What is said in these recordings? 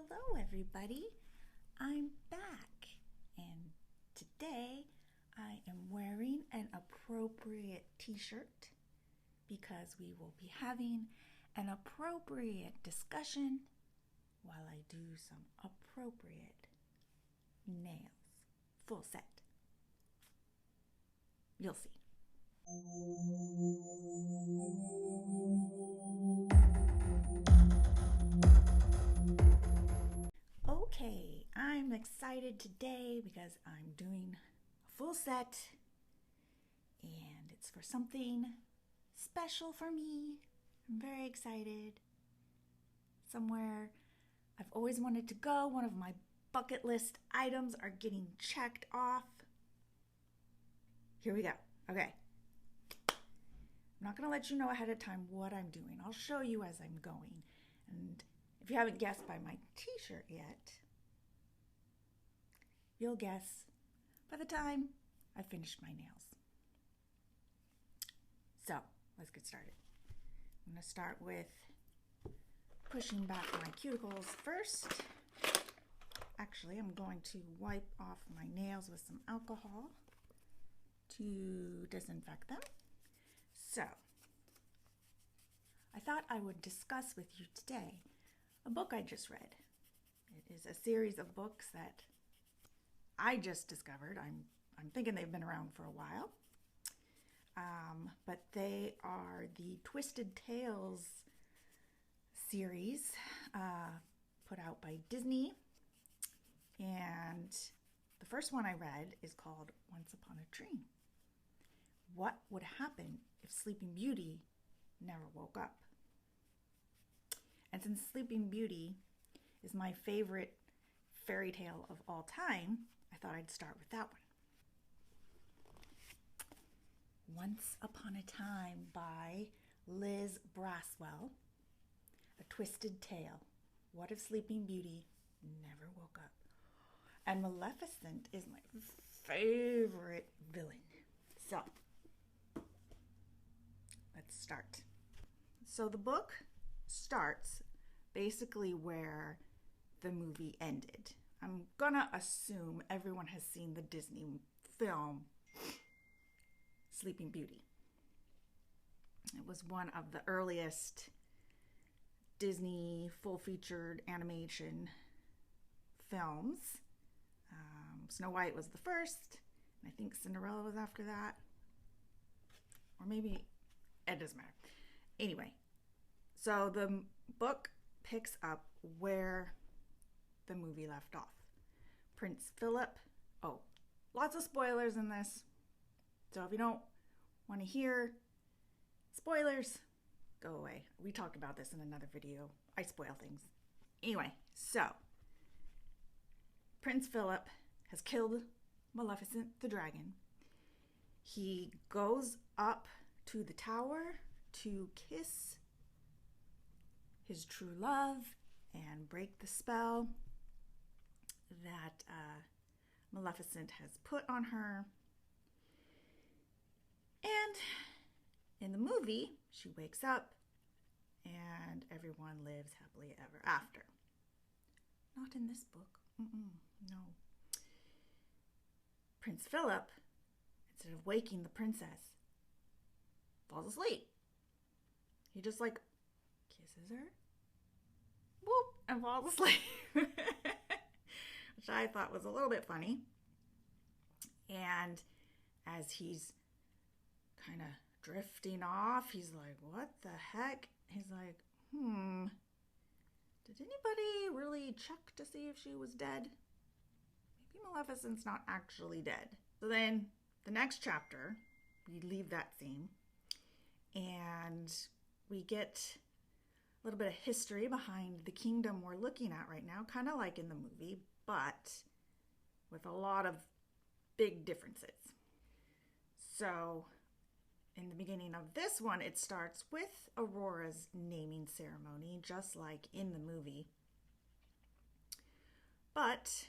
Hello everybody, I'm back and today I am wearing an appropriate t-shirt because we will be having an appropriate discussion while I do some appropriate nails. Full set. You'll see. Okay, I'm excited today because I'm doing a full set and it's for something special for me. I'm very excited. Somewhere I've always wanted to go. One of my bucket list items are getting checked off. Here we go. Okay. I'm not going to let you know ahead of time what I'm doing. I'll show you as I'm going. And if you haven't guessed by my t-shirt yet, you'll guess by the time I finish my nails. So, let's get started. I'm going to start with pushing back my cuticles first. Actually, I'm going to wipe off my nails with some alcohol to disinfect them. So, I thought I would discuss with you today a book I just read. It is a series of books that I just discovered. I'm thinking they've been around for a while. But they are the Twisted Tales series put out by Disney. And the first one I read is called Once Upon a Dream. What would happen if Sleeping Beauty never woke up? And since Sleeping Beauty is my favorite fairy tale of all time, I thought I'd start with that one. Once Upon a Time by Liz Braswell. A Twisted Tale. What if Sleeping Beauty never woke up? And Maleficent is my favorite villain. So, let's start. So the book starts basically where the movie ended. I'm gonna assume everyone has seen the Disney film Sleeping Beauty. It was one of the earliest Disney full-featured animation films. Snow White was the first, and I think Cinderella was after that. Or maybe, it doesn't matter. Anyway, so the book picks up where the movie left off. Prince Philip, lots of spoilers in this. So if you don't want to hear spoilers, go away. We talked about this in another video. I spoil things. Anyway, so Prince Philip has killed Maleficent the dragon. He goes up to the tower to kiss his true love and break the spell that Maleficent has put on her. And in the movie, she wakes up and everyone lives happily ever after. Not in this book. No. Prince Philip, instead of waking the princess, falls asleep. He just kisses her, whoop, and falls asleep. Which I thought was a little bit funny. And as he's kind of drifting off, he's like, what the heck? He's like, did anybody really check to see if she was dead? Maybe Maleficent's not actually dead. So then the next chapter, we leave that scene and we get a little bit of history behind the kingdom we're looking at right now, kind of like in the movie, but with a lot of big differences. So in the beginning of this one, it starts with Aurora's naming ceremony, just like in the movie. But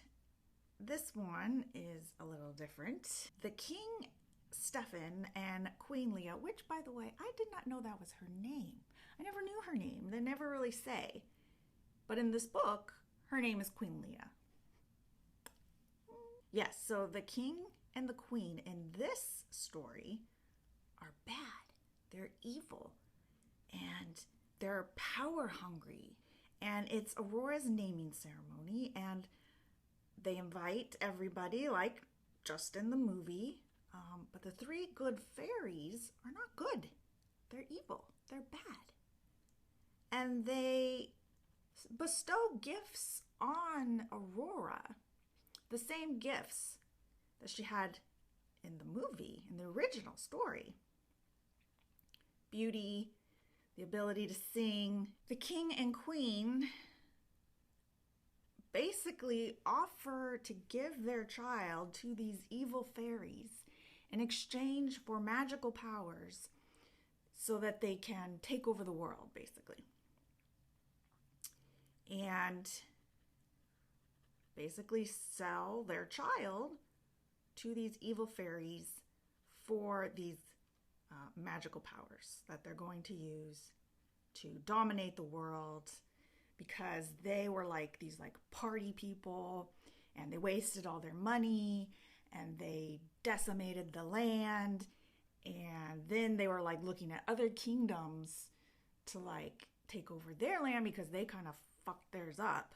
this one is a little different. The King Stefan and Queen Leah, which, by the way, I did not know that was her name. I never knew her name. They never really say. But in this book, Her name is Queen Leah. Yes, so the king and the queen in this story are bad. They're evil and they're power hungry. And it's Aurora's naming ceremony, and they invite everybody, like just in the movie. But the three good fairies are not good. They're evil. They're bad. And they bestow gifts on Aurora, the same gifts that she had in the movie, in the original story. Beauty, the ability to sing. The king and queen basically offer to give their child to these evil fairies in exchange for magical powers so that they can take over the world, basically. And basically sell their child to these evil fairies for these magical powers that they're going to use to dominate the world, because they were like these like party people and they wasted all their money and they decimated the land, and then they were like looking at other kingdoms to like take over their land because they kind of fucked theirs up.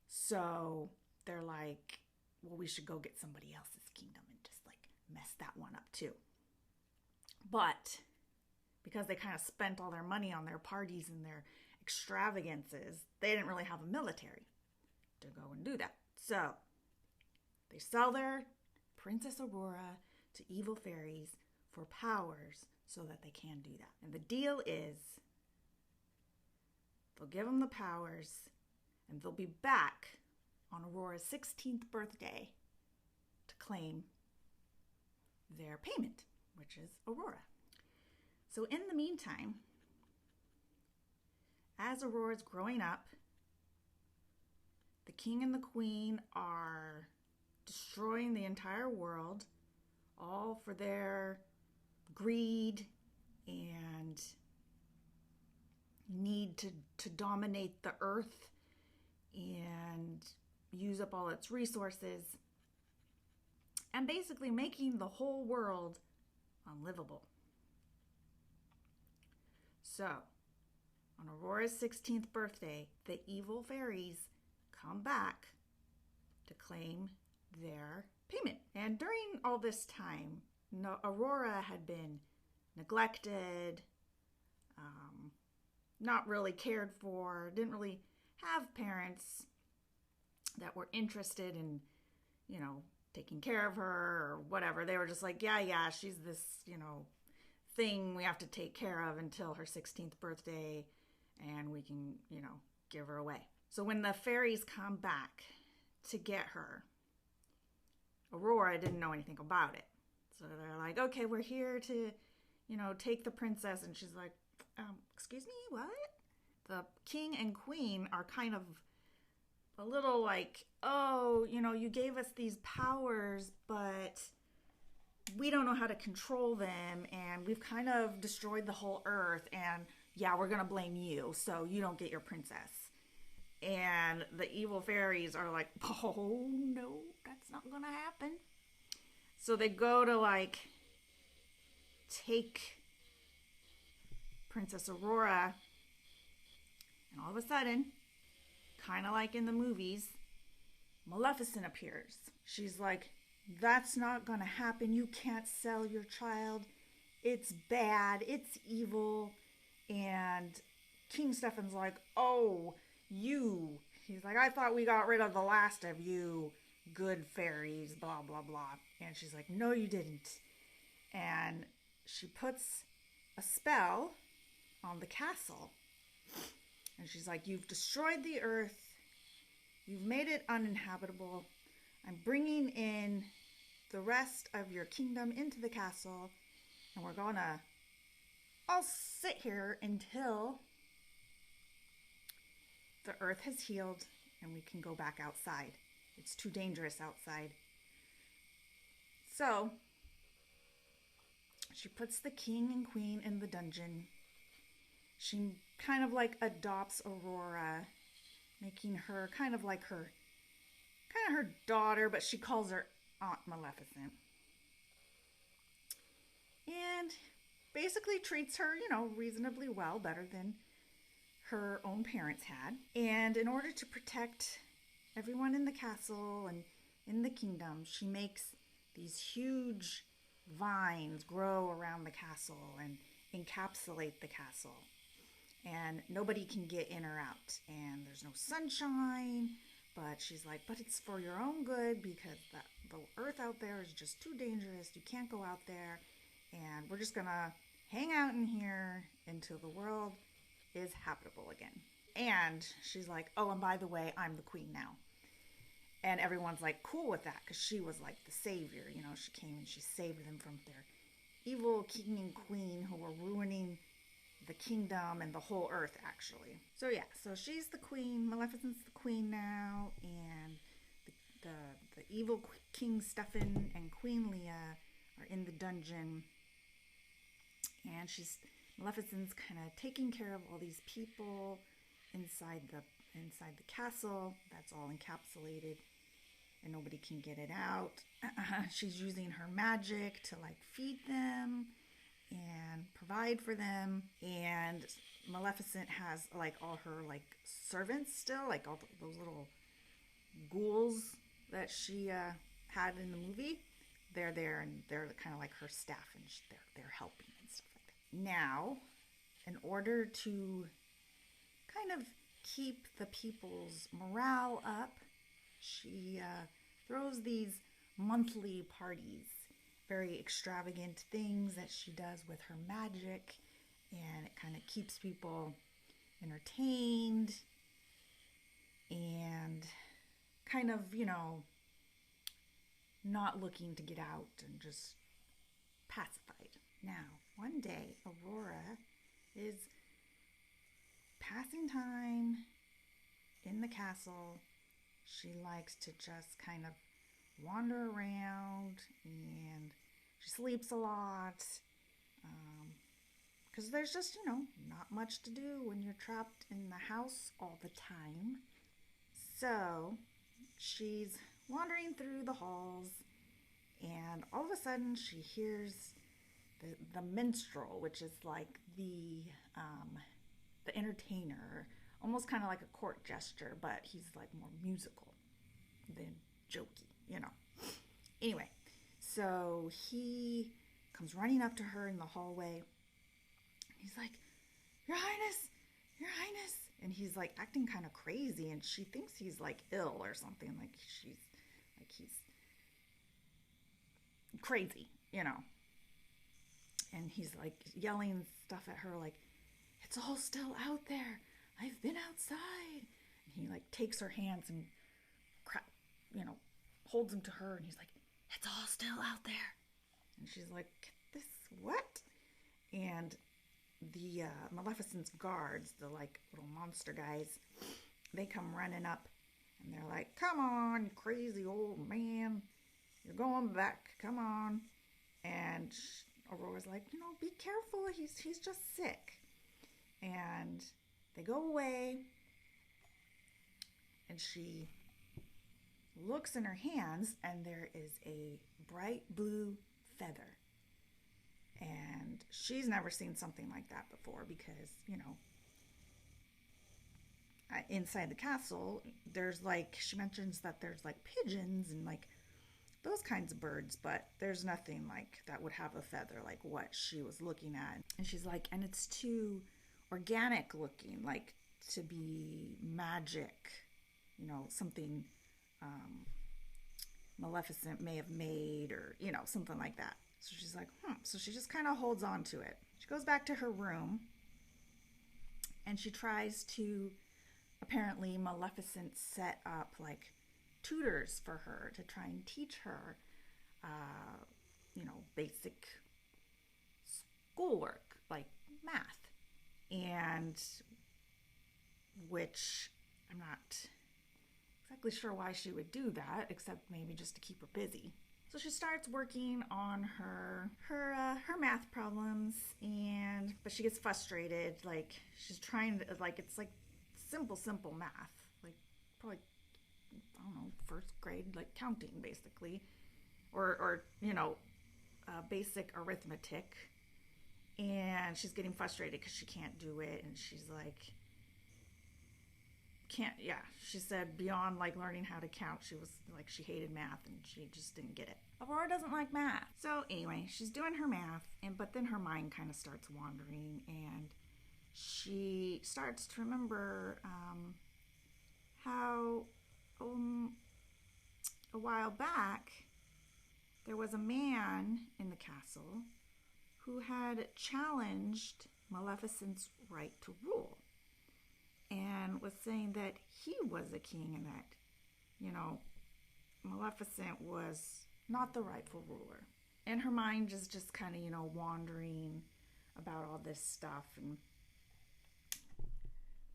So they're like, well, we should go get somebody else's kingdom and just like mess that one up too. But because they kind of spent all their money on their parties and their extravagances, they didn't really have a military to go and do that. So they sell their Princess Aurora to evil fairies for powers so that they can do that. And the deal is they'll give them the powers and they'll be back on Aurora's 16th birthday to claim their payment, which is Aurora. So in the meantime, as Aurora's growing up, the king and the queen are destroying the entire world, all for their greed and need to dominate the earth and use up all its resources, and basically making the whole world unlivable. So, on Aurora's 16th birthday, the evil fairies come back to claim their payment. And during all this time, Aurora had been neglected, not really cared for, didn't really have parents that were interested in, taking care of her or whatever. They were just like, yeah, she's this, thing we have to take care of until her 16th birthday and we can, give her away. So when the fairies come back to get her, Aurora didn't know anything about it. So they're like, okay, we're here to, take the princess. And she's like, excuse me, what? The king and queen are kind of a little like, oh, you gave us these powers, but we don't know how to control them, and we've kind of destroyed the whole earth, and yeah, we're going to blame you, so you don't get your princess. And the evil fairies are like, oh, no, that's not going to happen. So they go to like take Princess Aurora, and all of a sudden, kind of like in the movies, Maleficent appears. She's like, that's not gonna happen. You can't sell your child. It's bad. It's evil. And King Stefan's like, oh, you. He's like, I thought we got rid of the last of you good fairies, blah, blah, blah. And she's like, no, you didn't. And she puts a spell on the castle. And she's like, you've destroyed the earth. You've made it uninhabitable. I'm bringing in the rest of your kingdom into the castle, and we're gonna all sit here until the earth has healed and we can go back outside. It's too dangerous outside. So she puts the king and queen in the dungeon. She kind of like adopts Aurora making her kind of her daughter, but she calls her Aunt Maleficent. And basically treats her, reasonably well, better than her own parents had. And in order to protect everyone in the castle and in the kingdom, she makes these huge vines grow around the castle and encapsulate the castle. And nobody can get in or out. And there's no sunshine. But she's like, but it's for your own good because the earth out there is just too dangerous. You can't go out there. And we're just going to hang out in here until the world is habitable again. And she's like, oh, and by the way, I'm the queen now. And everyone's like cool with that because she was like the savior. She came and she saved them from their evil king and queen who were ruining the kingdom and the whole earth, actually. So yeah, so she's the queen. Maleficent's the queen now. And the evil King Stefan and Queen Leah are in the dungeon. And Maleficent's kind of taking care of all these people inside the castle. That's all encapsulated and nobody can get it out. She's using her magic to like feed them and provide for them. And Maleficent has like all her like servants still, like all those little ghouls that she had in the movie. They're there and they're kind of like her staff and they're helping and stuff like that. Now, in order to kind of keep the people's morale up, she throws these monthly parties, very extravagant things that she does with her magic, and it kind of keeps people entertained and kind of, not looking to get out and just pacified. Now, one day, Aurora is passing time in the castle. She likes to just kind of wander around and she sleeps a lot because there's just, not much to do when you're trapped in the house all the time. So she's wandering through the halls and all of a sudden she hears the minstrel, which is like the entertainer, almost kind of like a court gesture, but he's like more musical than jokey, Anyway, so he comes running up to her in the hallway. He's like, Your Highness, Your Highness. And he's like acting kind of crazy and she thinks he's like ill or something, like he's crazy, And he's like yelling stuff at her like, it's all still out there. I've been outside. And he like takes her hands and holds them to her and he's like, it's all still out there. And she's like, this what? And the Maleficent's guards, the like little monster guys, they come running up and they're like, come on, you crazy old man, you're going back, come on. And Aurora's like, be careful, he's just sick. And they go away and she looks in her hands and there is a bright blue feather. And she's never seen something like that before because, inside the castle, there's like, she mentions that there's like pigeons and like those kinds of birds, but there's nothing like that would have a feather like what she was looking at. And she's like, and it's too organic looking, like to be magic, something Maleficent may have made or, something like that. So she's like, So she just kind of holds on to it. She goes back to her room and she tries to, apparently Maleficent set up like tutors for her to try and teach her, basic schoolwork like math, and which I'm not exactly sure why she would do that, except maybe just to keep her busy. So she starts working on her math problems, but she gets frustrated. Like she's trying to, like, it's like simple math. Like probably, I don't know, first grade, like counting basically, or basic arithmetic. And she's getting frustrated because she can't do it. And she's like, can't, yeah. She said beyond like learning how to count, she was like, she hated math and she just didn't get it. Aurora doesn't like math. So anyway, she's doing her math, but then her mind kind of starts wandering, and she starts to remember how a while back there was a man in the castle who had challenged Maleficent's right to rule and was saying that he was a king and that, Maleficent was not the rightful ruler. And her mind is just kind of, wandering about all this stuff. And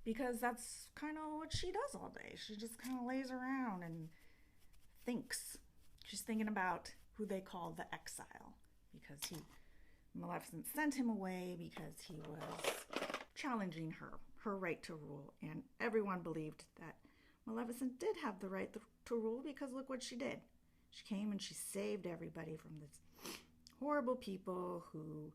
because that's kind of what she does all day. She just kind of lays around and thinks. She's thinking about who they call the exile, because Maleficent sent him away because he was challenging her right to rule. And everyone believed that Maleficent did have the right to rule, because look what she did. She came and she saved everybody from this horrible people who,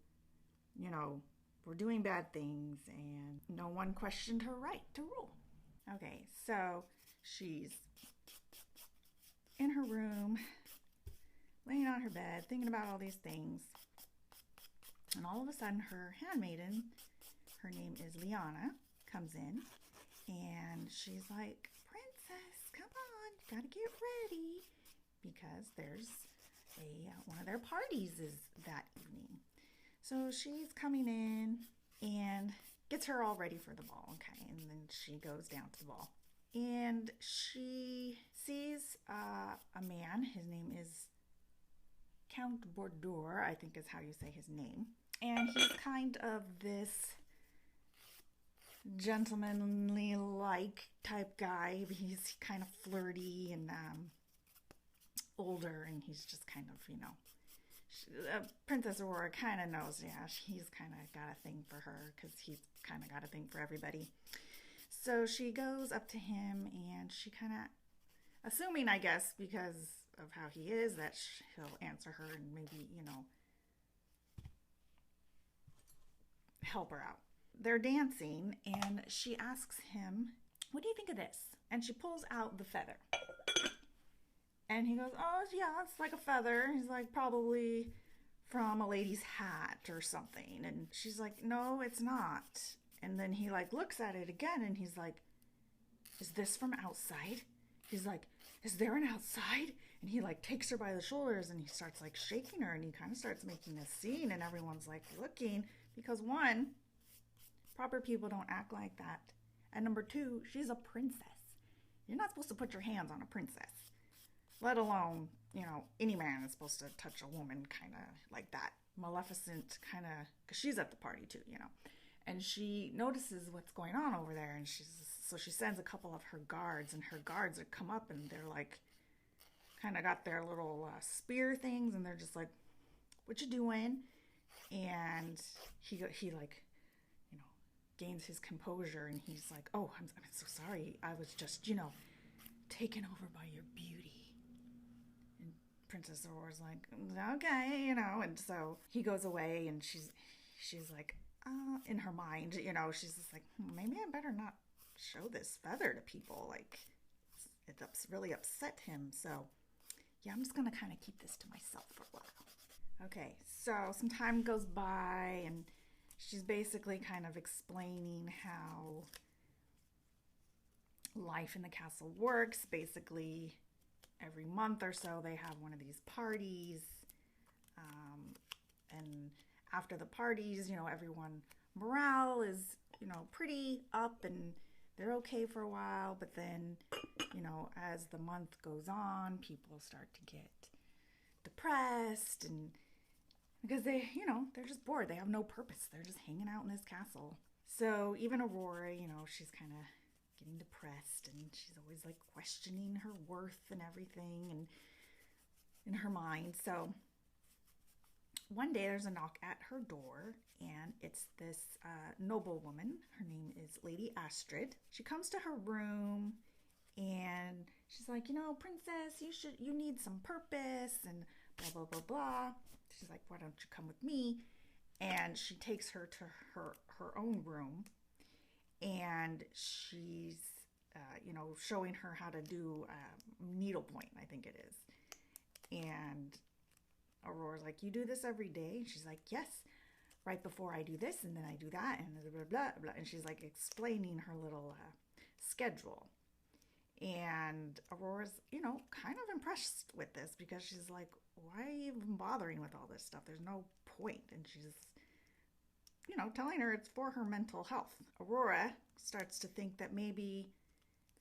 were doing bad things, and no one questioned her right to rule. Okay, so she's in her room, laying on her bed, thinking about all these things. And all of a sudden, her handmaiden, her name is Liana, comes in, and she's like, "Princess, come on, you gotta get ready, because there's one of their parties is that evening." So she's coming in and gets her all ready for the ball, okay? And then she goes down to the ball. And she sees a man. His name is Count Bordeaux, I think is how you say his name. And he's kind of this gentlemanly-like type guy. He's kind of flirty and older, and he's just kind of, Princess Aurora kind of knows, he's kind of got a thing for her, because he's kind of got a thing for everybody. So she goes up to him, and she kind of, assuming, I guess, because of how he is, that he'll answer her and maybe, help her out. They're dancing, and she asks him, "What do you think of this?" And she pulls out the feather. And he goes, "Oh, yeah, it's like a feather." He's like, "Probably from a lady's hat or something." And she's like, "No, it's not." And then he like looks at it again, and he's like, "Is this from outside?" He's like, "Is there an outside?" And he like takes her by the shoulders, and he starts like shaking her, and he kind of starts making a scene, and everyone's like looking, because one, proper people don't act like that. And number two, she's a princess. You're not supposed to put your hands on a princess. Let alone, any man is supposed to touch a woman kind of like that. Maleficent kind of, because she's at the party too, and she notices what's going on over there, and so she sends a couple of her guards, and her guards come up, and they're like, kind of got their little spear things, and they're just like, "What you doing?" And he like, gains his composure, and he's like, "Oh, I'm so sorry. I was just, taken over by your beauty." Princess Aurora's like, "Okay," and so he goes away, and she's like, in her mind, she's just like, maybe I better not show this feather to people. Like, it's really upset him. So, yeah, I'm just going to kind of keep this to myself for a while. Okay, so some time goes by, and she's basically kind of explaining how life in the castle works. Basically, every month or so, they have one of these parties. And after the parties, everyone morale is, pretty up, and they're okay for a while. But then, as the month goes on, people start to get depressed, and because they're just bored. They have no purpose. They're just hanging out in this castle. So even Aurora, she's kind of getting depressed, and she's always like questioning her worth and everything, and in her mind. So one day there's a knock at her door, and it's this noblewoman. Her name is Lady Astrid. She comes to her room, And she's like, princess, you need some purpose and blah, blah, blah, blah. She's like, why don't you come with me? And she takes her to her own room, and she's, showing her how to do needlepoint, I think it is. And Aurora's like, you do this every day? And she's like, yes. Right before I do this, and then I do that, and blah, blah, blah. And she's like explaining her little schedule. And Aurora's, kind of impressed with this because she's like, why even bothering with all this stuff? There's no point. And she's, telling her it's for her mental health. Aurora starts to think that maybe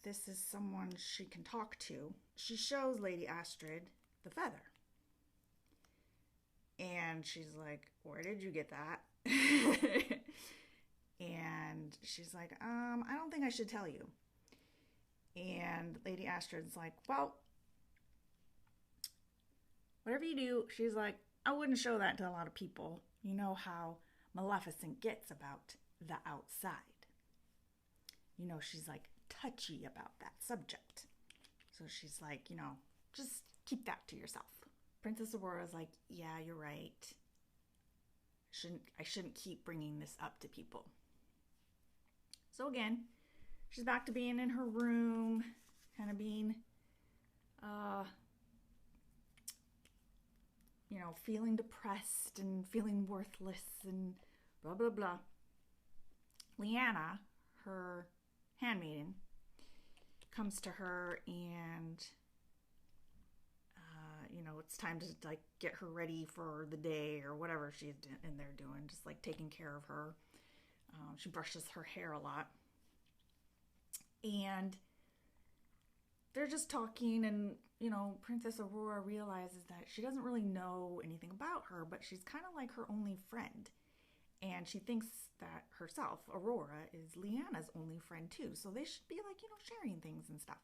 this is someone she can talk to. She shows Lady Astrid the feather. And she's like, where did you get that? And she's like, I don't think I should tell you. And Lady Astrid's like, well, whatever you do, she's like, I wouldn't show that to a lot of people. You know how Maleficent gets about the outside. She's like touchy about that subject. So she's like, just keep that to yourself. Princess Aurora's like, yeah, you're right. I shouldn't keep bringing this up to people. So again, she's back to being in her room, kind of being, feeling depressed and feeling worthless and blah, blah, blah. Leanna, her handmaiden, comes to her and, it's time to like get her ready for the day or whatever she's in there doing, just like taking care of her. She brushes her hair a lot. And they're just talking, and, Princess Aurora realizes that she doesn't really know anything about her, but she's kind of like her only friend. And she thinks that herself, Aurora, is Leanna's only friend too. So they should be like, sharing things and stuff.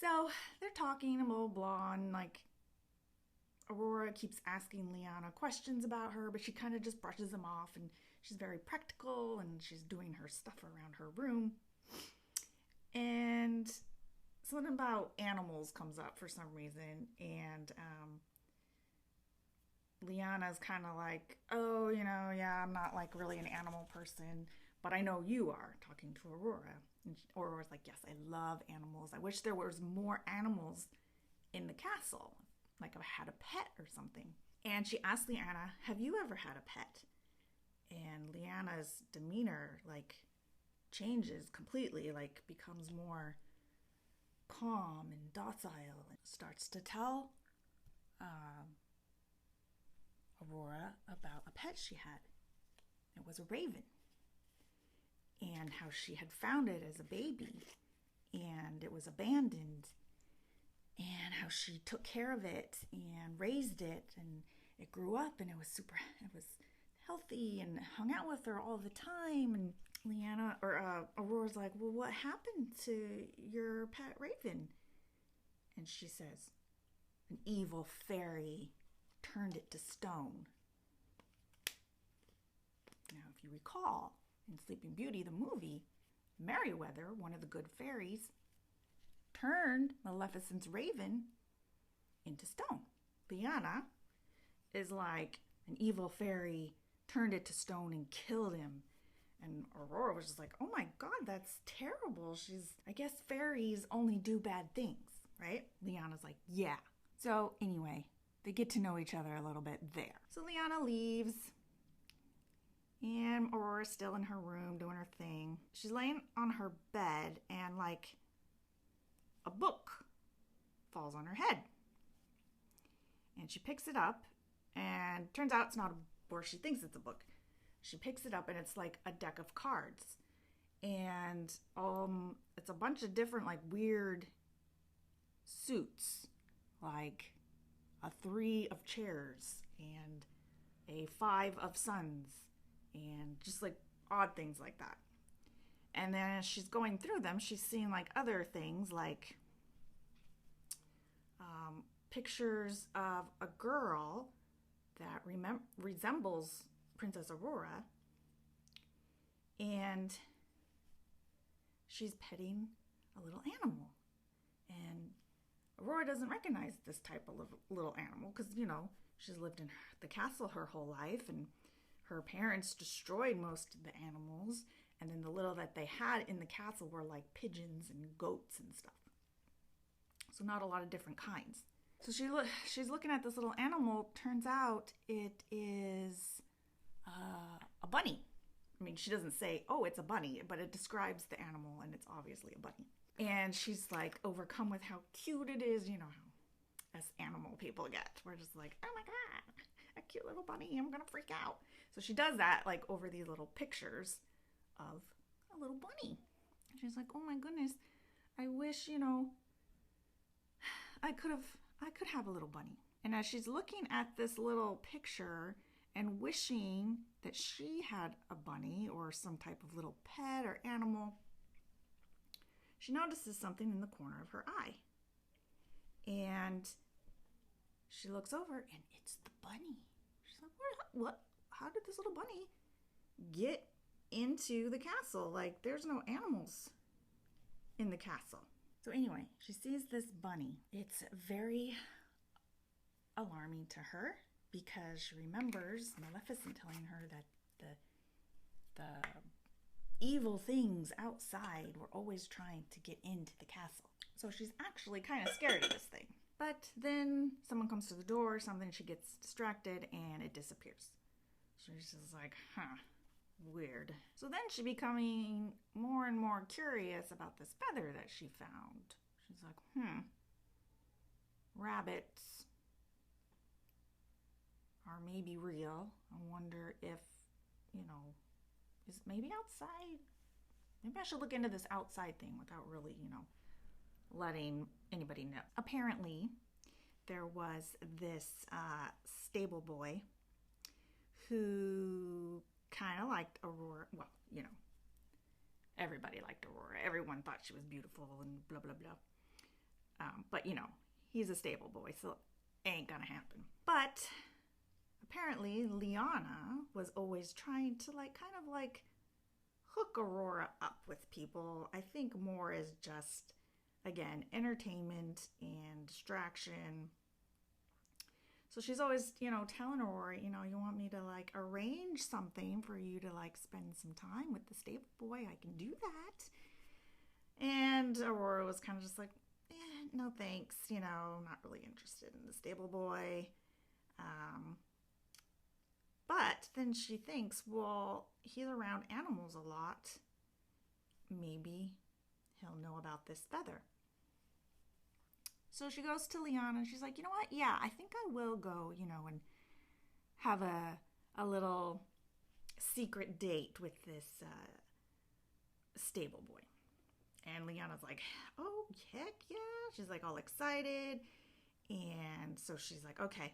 So they're talking and blah, blah, blah, and like Aurora keeps asking Leanna questions about her, but she kind of just brushes them off, and she's very practical, and she's doing her stuff around her room. And something about animals comes up for some reason, and Leanna's kind of like, oh, yeah, I'm not like really an animal person, but I know you are, talking to Aurora. And Aurora's like, yes, I love animals. I wish there was more animals in the castle, like I had a pet or something. And she asked Leanna, have you ever had a pet? And Leanna's demeanor like changes completely, like becomes more calm and docile, and starts to tell Aurora about a pet she had. It was a raven, and how she had found it as a baby, and it was abandoned, and how she took care of it and raised it, and it grew up, and it was healthy and hung out with her all the time. And Aurora's like, well, what happened to your pet raven? And she says, an evil fairy turned it to stone. Now, if you recall, in Sleeping Beauty, the movie, Merryweather, one of the good fairies, turned Maleficent's raven into stone. Leanna is like, an evil fairy turned it to stone and killed him. And Aurora was just like, oh my God, that's terrible. I guess fairies only do bad things, right? Leanna's like, yeah. So anyway, they get to know each other a little bit there. So Leanna leaves, and Aurora's still in her room doing her thing. She's laying on her bed, and like a book falls on her head. And she picks it up, and turns out it's not a book, or she thinks it's a book. She picks it up, and it's like a deck of cards. And it's a bunch of different like weird suits, like a 3 of chairs and a 5 of suns, and just like odd things like that. And then as she's going through them, she's seeing like other things, like pictures of a girl that resembles Princess Aurora, and she's petting a little animal. And Aurora doesn't recognize this type of little animal because, she's lived in the castle her whole life, and her parents destroyed most of the animals. And then the little that they had in the castle were like pigeons and goats and stuff. So not a lot of different kinds. So she's looking at this little animal. Turns out it is a bunny. I mean, she doesn't say, oh, it's a bunny, but it describes the animal, and it's obviously a bunny. And she's like overcome with how cute it is. You know how us animal people get. We're just like, oh my God, a cute little bunny. I'm going to freak out. So she does that like over these little pictures of a little bunny. And she's like, oh my goodness, I wish, I could have a little bunny. And as she's looking at this little picture and wishing that she had a bunny or some type of little pet or animal, she notices something in the corner of her eye. And she looks over, and it's the bunny. She's like, what? How did this little bunny get into the castle? Like, there's no animals in the castle. So anyway, she sees this bunny. It's very alarming to her because she remembers Maleficent telling her that the evil things outside were always trying to get into the castle. So she's actually kind of scared of this thing. But then someone comes to the door, something, she gets distracted, and it disappears. So she's just like, weird. So then she's becoming more and more curious about this feather that she found. She's like, rabbits are maybe real. I wonder if, is it maybe outside? Maybe I should look into this outside thing without really, letting anybody know. Apparently, there was this stable boy who kind of liked Aurora. Well, everybody liked Aurora. Everyone thought she was beautiful and blah, blah, blah. But, he's a stable boy, so it ain't gonna happen. But apparently, Liana was always trying to hook Aurora up with people. I think more as just, again, entertainment and distraction. So she's always, telling Aurora, you want me to arrange something for you to spend some time with the stable boy. I can do that. And Aurora was kind of just like, no thanks, not really interested in the stable boy. But then she thinks, well, he's around animals a lot. Maybe he'll know about this feather. So she goes to Liana and she's like, you know what? Yeah, I think I will go, and have a little secret date with this stable boy. And Liana's like, oh, heck yeah. She's all excited. And so she's like, okay.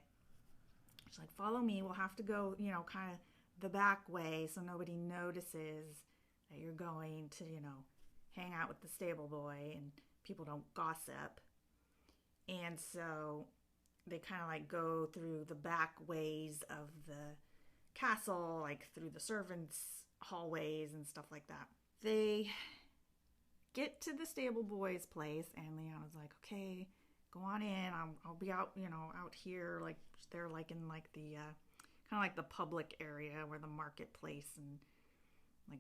She's like, follow me. We'll have to go, kind of the back way so nobody notices that you're going to, hang out with the stable boy and people don't gossip. And so they kind of go through the back ways of the castle, through the servants' hallways and stuff like that. They get to the stable boy's place, and Liana's like, okay, go on in. I'll be out, out here, they're in the kind of the public area where the marketplace and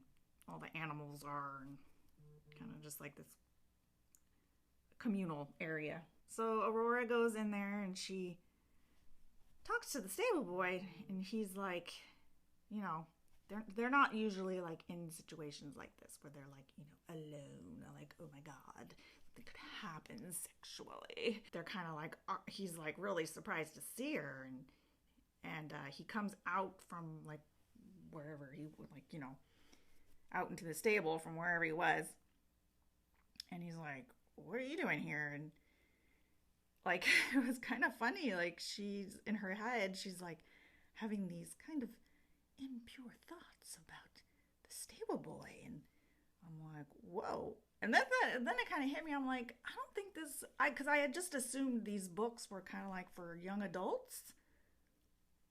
all the animals are, and kind of just this communal area. So Aurora goes in there and she talks to the stable boy, and he's like, they're not usually in situations like this where they're alone, oh my God, that could happen sexually. They're kind of he's really surprised to see her, and he comes out from wherever he out into the stable from wherever he was, and he's like, what are you doing here? And it was kind of funny. She's in her head, she's having these kind of impure thoughts about the stable boy, and I'm like, whoa. And then it kind of hit me. I'm like, I don't think this, because I had just assumed these books were kind of for young adults,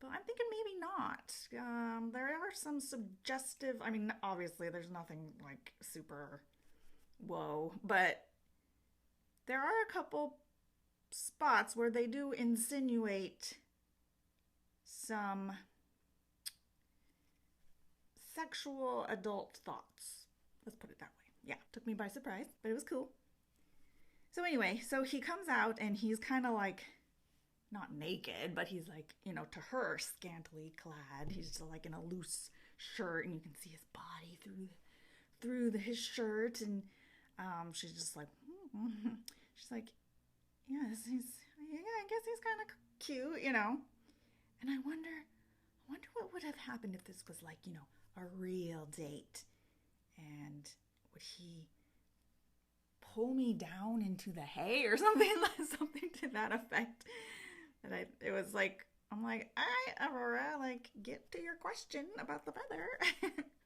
but I'm thinking maybe not. There are some suggestive, obviously there's nothing super whoa, but there are a couple spots where they do insinuate some sexual adult thoughts. Let's put it that way. Yeah, took me by surprise, but it was cool. So anyway, so he comes out and he's kind of like, not naked, but he's like, to her, scantily clad. He's just like in a loose shirt, and you can see his body through his shirt, and she's just like, she's like, yeah, I guess he's kind of cute, And I wonder what would have happened if this was like, a real date, and would he pull me down into the hay or something to that effect? It was like, I'm like, all right, Aurora, like, get to your question about the feather.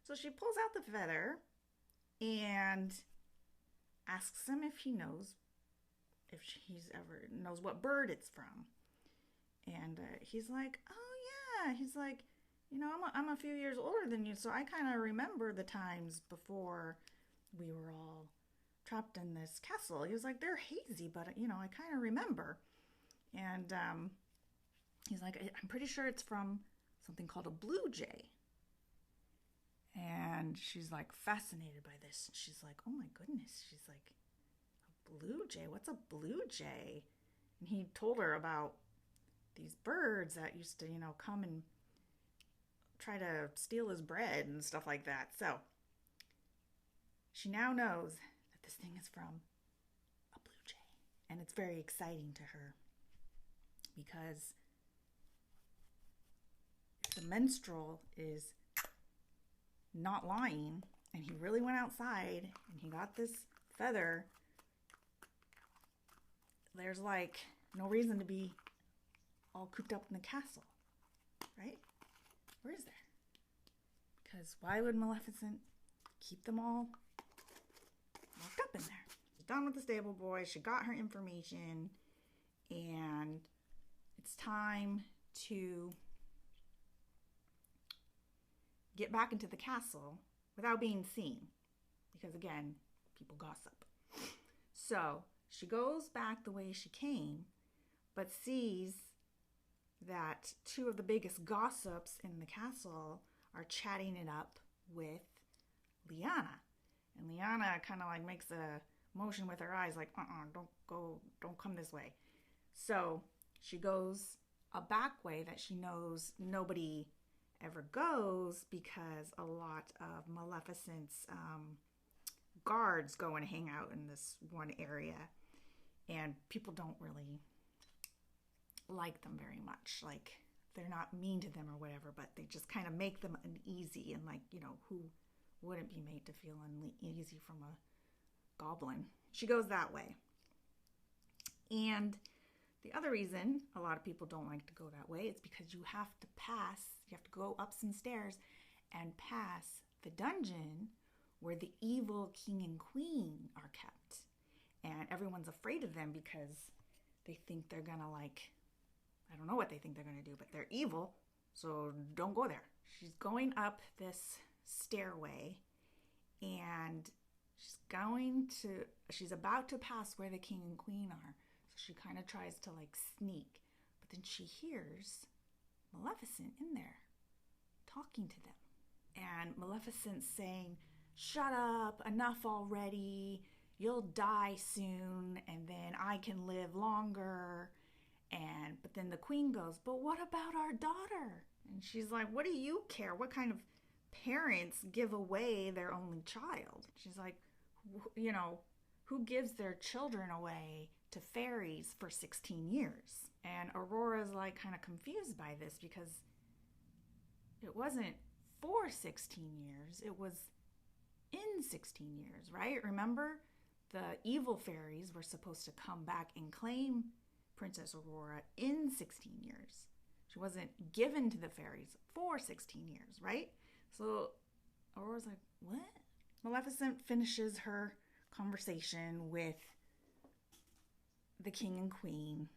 So she pulls out the feather and asks him if he's ever knows what bird it's from. And he's like, oh yeah. He's like, I'm a few years older than you, so I kind of remember the times before we were all trapped in this castle. He was like, they're hazy, but I kind of remember. And he's like, I'm pretty sure it's from something called a blue jay. And she's like fascinated by this. She's like, oh my goodness. She's like, a blue jay? What's a blue jay? And he told her about these birds that used to, come and try to steal his bread and stuff like that. So she now knows that this thing is from a blue jay. And it's very exciting to her because if the minstrel is not lying and he really went outside and he got this feather, there's like no reason to be all cooped up in the castle, right? Where is there? Because why would Maleficent keep them all locked up in there? She's done with the stable boy. She got her information, and it's time to get back into the castle without being seen, because again, people gossip. So she goes back the way she came, but sees that two of the biggest gossips in the castle are chatting it up with Lyanna. And Lyanna kind of like makes a motion with her eyes like, don't come this way. So she goes a back way that she knows nobody ever goes, because a lot of Maleficent's guards go and hang out in this one area, and people don't really like them very much. Like, they're not mean to them or whatever, but they just kind of make them uneasy, and like, who wouldn't be made to feel uneasy from a goblin? She goes that way. And the other reason a lot of people don't like to go that way is because you have to go up some stairs and pass the dungeon where the evil king and queen are kept. And everyone's afraid of them because they think they're gonna I don't know what they think they're gonna do, but they're evil, so don't go there. She's going up this stairway, and she's about to pass where the king and queen are. So she kind of tries to sneak, but then she hears Maleficent in there talking to them. And Maleficent's saying, shut up, enough already, you'll die soon, and then I can live longer. But then the queen goes, but what about our daughter? And she's like, what do you care? What kind of parents give away their only child? She's like, who gives their children away to fairies for 16 years? And Aurora's kind of confused by this, because it wasn't for 16 years, it was in 16 years, right? Remember, the evil fairies were supposed to come back and claim Princess Aurora in 16 years. She wasn't given to the fairies for 16 years, right? So Aurora's like, what? Maleficent finishes her conversation with the king and queen,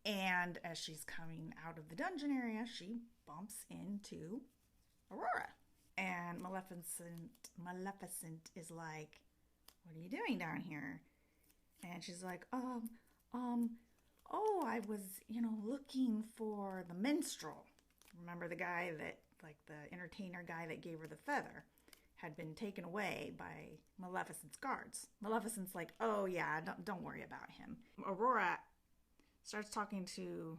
and as she's coming out of the dungeon area, she bumps into Aurora. And Maleficent is like, what are you doing down here? And she's like, um, oh, I was, looking for the minstrel. Remember the guy that, like the entertainer guy that gave her the feather, had been taken away by Maleficent's guards. Maleficent's like, oh yeah, don't worry about him. Aurora starts talking to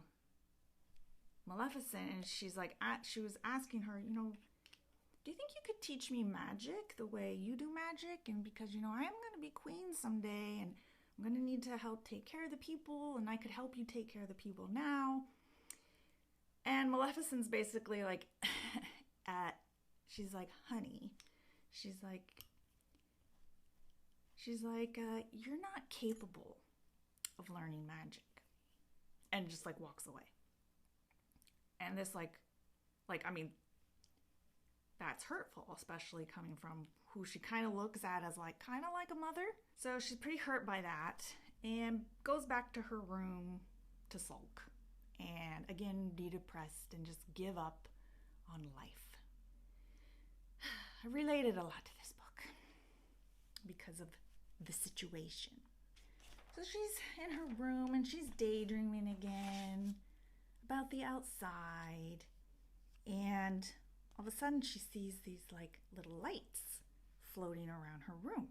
Maleficent, and she's like, she was asking her, do you think you could teach me magic the way you do magic? And because, I am going to be queen someday, and I'm going to need to help take care of the people, and I could help you take care of the people now. And Maleficent's basically like, she's like, honey, she's like, you're not capable of learning magic. And just like walks away. And this I mean, that's hurtful, especially coming from who she kind of looks at as like kind of like a mother. So she's pretty hurt by that and goes back to her room to sulk and again be depressed and just give up on life. I related a lot to this book because of the situation. So she's in her room and she's daydreaming again about the outside, and all of a sudden she sees these like little lights floating around her room,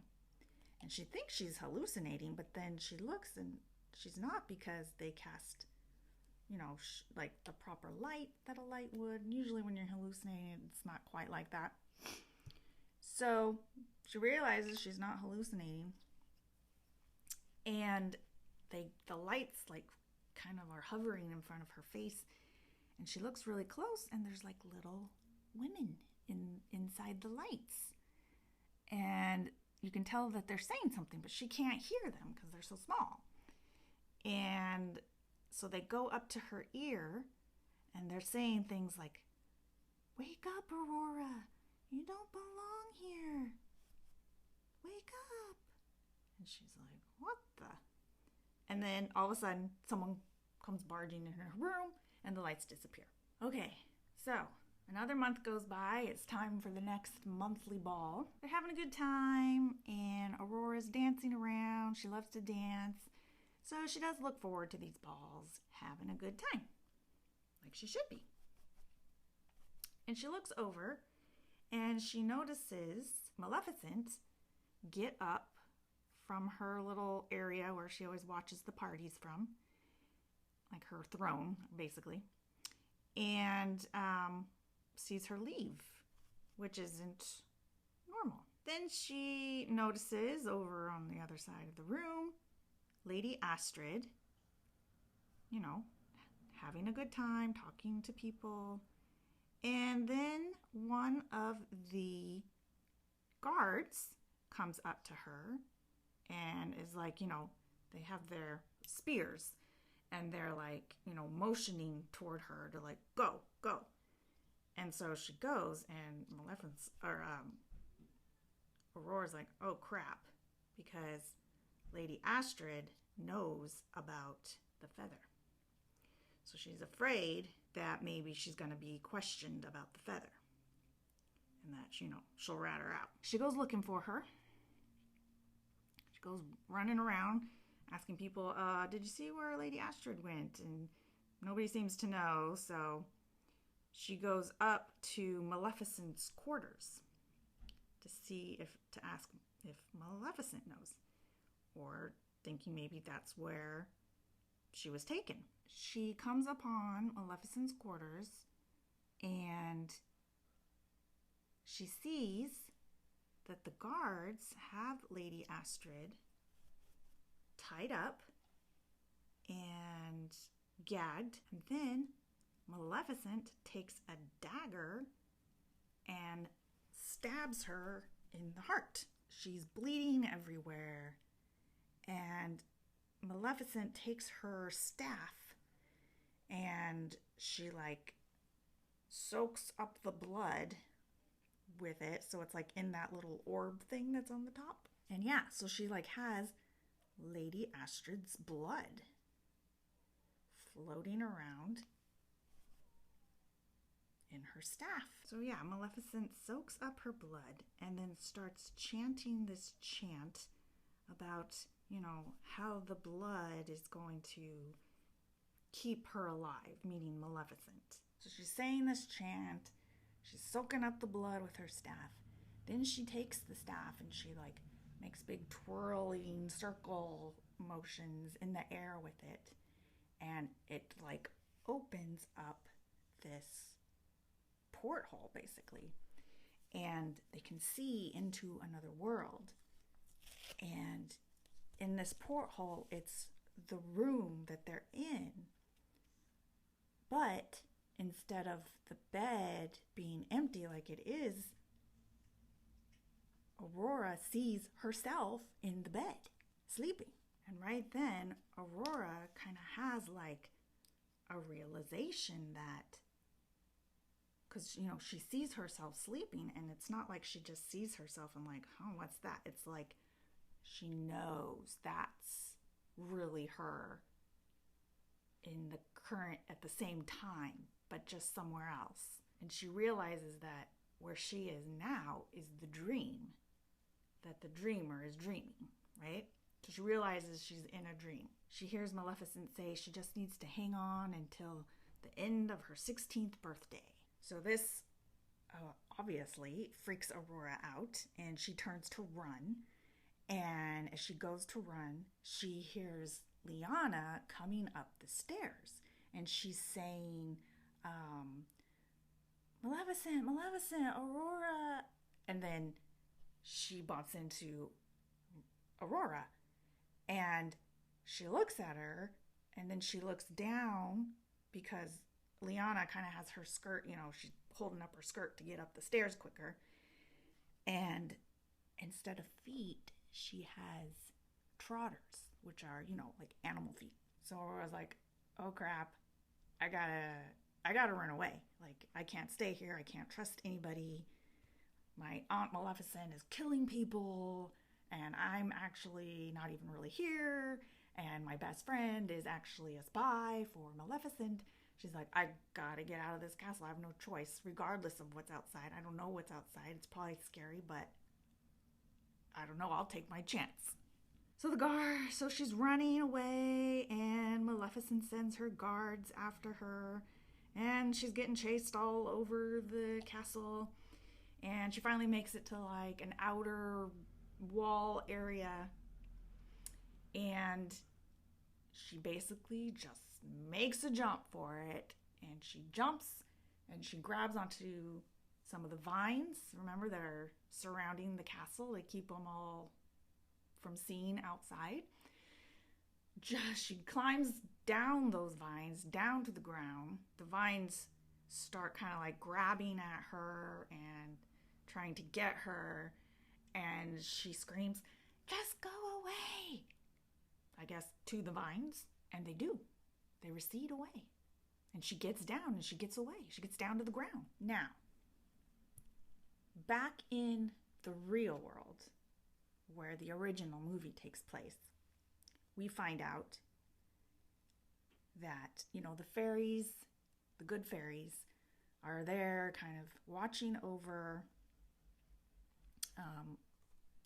and she thinks she's hallucinating, but then she looks and she's not, because they cast like the proper light that a light would. Usually when you're hallucinating, it's not quite like that. So she realizes she's not hallucinating, and the lights like kind of are hovering in front of her face, and she looks really close, and there's like little women inside the lights, and you can tell that they're saying something, but she can't hear them because they're so small. And so they go up to her ear, and they're saying things like, wake up, Aurora, you don't belong here, wake up. And she's like, what the? And then all of a sudden, someone comes barging in her room, and the lights disappear. Okay, so another month goes by. It's time for the next monthly ball. They're having a good time, and Aurora's dancing around. She loves to dance. So she does look forward to these balls, having a good time, like she should be. And she looks over, and she notices Maleficent get up from her little area where she always watches the parties from, like her throne, basically, and sees her leave, which isn't normal. Then she notices over on the other side of the room, Lady Astrid, having a good time, talking to people. And then one of the guards comes up to her and is like, they have their spears, and they're like, motioning toward her to like, go. And so she goes, and Aurora's like, oh crap, because Lady Astrid knows about the feather. So she's afraid that maybe she's going to be questioned about the feather, and that, she'll rat her out. She goes looking for her. She goes running around asking people, did you see where Lady Astrid went? And nobody seems to know, so she goes up to Maleficent's quarters to ask if Maleficent knows, or thinking maybe that's where she was taken. She comes upon Maleficent's quarters, and she sees that the guards have Lady Astrid tied up and gagged, and then Maleficent takes a dagger and stabs her in the heart. She's bleeding everywhere, and Maleficent takes her staff and she like soaks up the blood with it, so it's like in that little orb thing that's on the top. And yeah, so she like has Lady Astrid's blood floating around in her staff. So yeah, Maleficent soaks up her blood and then starts chanting this chant about how the blood is going to keep her alive, meaning Maleficent. So she's saying this chant, she's soaking up the blood with her staff. Then she takes the staff and she like makes big twirling circle motions in the air with it, and it like opens up this porthole basically, and they can see into another world. And in this porthole, it's the room that they're in, but instead of the bed being empty like it is, Aurora sees herself in the bed sleeping. And right then, Aurora kind of has like a realization that, because she sees herself sleeping, and it's not like she just sees herself and like, oh, what's that? It's like she knows that's really her in the current at the same time, but just somewhere else. And she realizes that where she is now is the dream, that the dreamer is dreaming, right? So she realizes she's in a dream. She hears Maleficent say she just needs to hang on until the end of her 16th birthday. So this obviously freaks Aurora out, and she turns to run. And as she goes to run, she hears Liana coming up the stairs, and she's saying, Maleficent, Maleficent, Aurora. And then she bumps into Aurora, and she looks at her, and then she looks down because Liana kind of has her skirt, she's holding up her skirt to get up the stairs quicker. And instead of feet, she has trotters, which are, like animal feet. So I was like, oh crap, I gotta run away. Like, I can't stay here. I can't trust anybody. My Aunt Maleficent is killing people, and I'm actually not even really here. And my best friend is actually a spy for Maleficent. She's like, I gotta get out of this castle. I have no choice, regardless of what's outside. I don't know what's outside. It's probably scary, but I don't know. I'll take my chance. So she's running away, and Maleficent sends her guards after her, and she's getting chased all over the castle. And she finally makes it to like an outer wall area, and she basically just makes a jump for it, and she jumps and she grabs onto some of the vines, remember, that are surrounding the castle. They keep them all from seeing outside. She climbs down those vines down to the ground. The vines start kind of like grabbing at her and trying to get her, and she screams, just go away, I guess, to the vines. And they do. They recede away. And she gets down and she gets away. She gets down to the ground. Now, back in the real world, where the original movie takes place, we find out that, the fairies, the good fairies, are there kind of watching over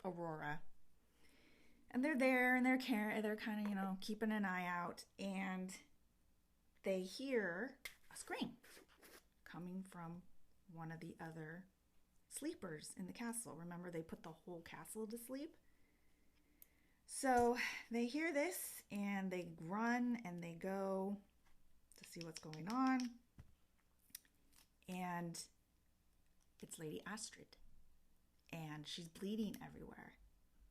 Aurora. And they're there, and they're kind of, keeping an eye out, and they hear a scream coming from one of the other sleepers in the castle. Remember, they put the whole castle to sleep? So they hear this, and they run, and they go to see what's going on. And it's Lady Astrid. And she's bleeding everywhere.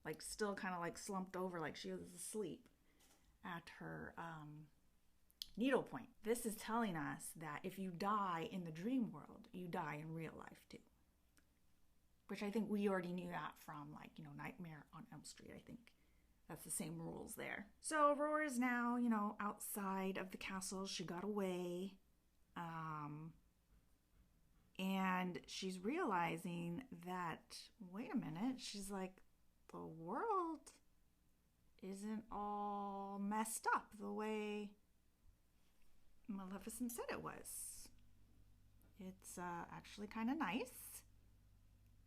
Like, still kind of like slumped over, like she was asleep at her needlepoint. This is telling us that if you die in the dream world, you die in real life too. Which I think we already knew that from, like, Nightmare on Elm Street. I think that's the same rules there. So Aurora is now, outside of the castle. She got away. And she's realizing that, wait a minute, she's like, the world isn't all messed up the way Maleficent said it was. It's actually kind of nice.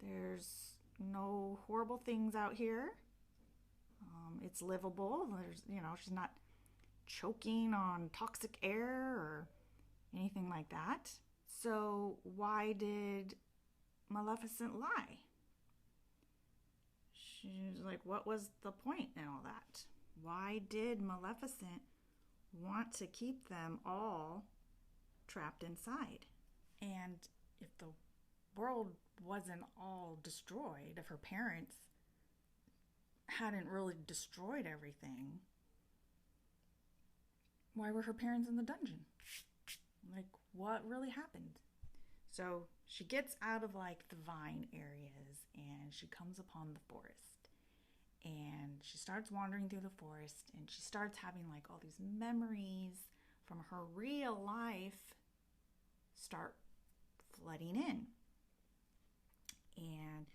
There's no horrible things out here. It's livable. She's not choking on toxic air or anything like that. So why did Maleficent lie? She's like, what was the point in all that? Why did Maleficent want to keep them all trapped inside? And if the world wasn't all destroyed, if her parents hadn't really destroyed everything, why were her parents in the dungeon? Like, what really happened? So she gets out of like the vine areas and she comes upon the forest. And she starts wandering through the forest and she starts having like all these memories from her real life start flooding in. And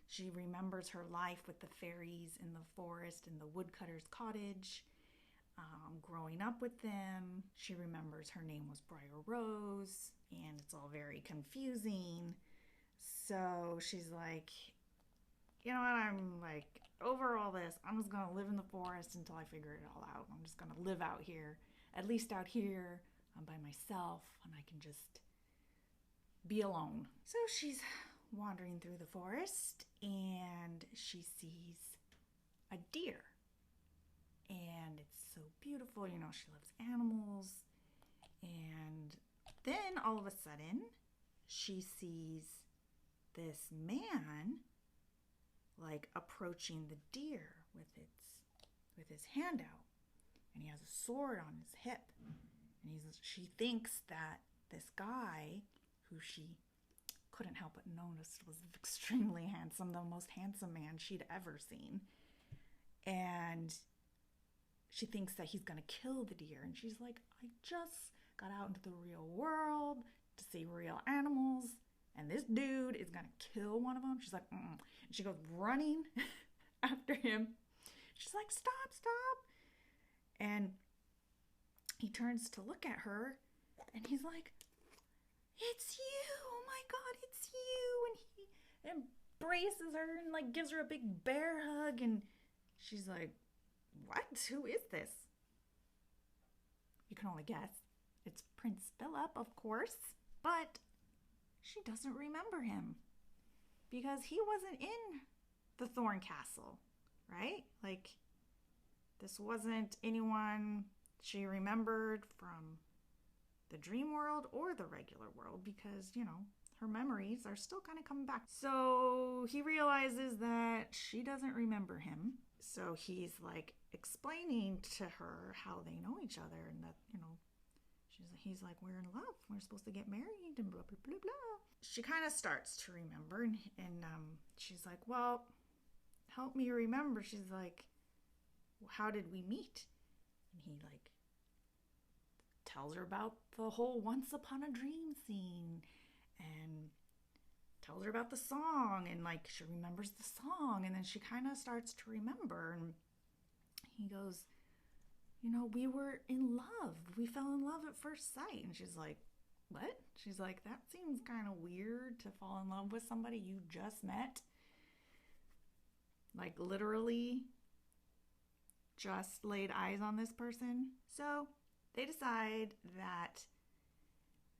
she remembers her life with the fairies in the forest and the woodcutter's cottage, growing up with them. She remembers her name was Briar Rose, and it's all very confusing. So she's like, you know what, I'm like, over all this, I'm just going to live in the forest until I figure it all out. I'm just going to live out here. At least out here, I'm by myself, and I can just be alone. So she's wandering through the forest, and she sees a deer. And it's so beautiful. She loves animals. And then all of a sudden, she sees this man like approaching the deer with his hand out, and he has a sword on his hip, and she thinks that this guy, who she couldn't help but notice was extremely handsome, the most handsome man she'd ever seen, and she thinks that he's gonna kill the deer. And she's like, I just got out into the real world to see real animals, and this dude is gonna kill one of them. She's like, mm-mm. And she goes running after him. She's like, stop. And he turns to look at her, and he's like, it's you. Oh my God, it's you. And he embraces her and like gives her a big bear hug. And she's like, what? Who is this? You can only guess. It's Prince Philip, of course. But she doesn't remember him because he wasn't in the Thorn Castle, right? Like, this wasn't anyone she remembered from the dream world or the regular world because, her memories are still kind of coming back. So he realizes that she doesn't remember him. So he's like explaining to her how they know each other, and that, he's like, we're in love. We're supposed to get married and blah, blah, blah, blah. She kind of starts to remember, and she's like, well, help me remember. She's like, well, how did we meet? And he like tells her about the whole Once Upon a Dream scene, and tells her about the song, and like she remembers the song, and then she kind of starts to remember, and he goes, we were in love. We fell in love at first sight. And she's like, what? She's like, that seems kind of weird to fall in love with somebody you just met. Like, literally just laid eyes on this person. So they decide that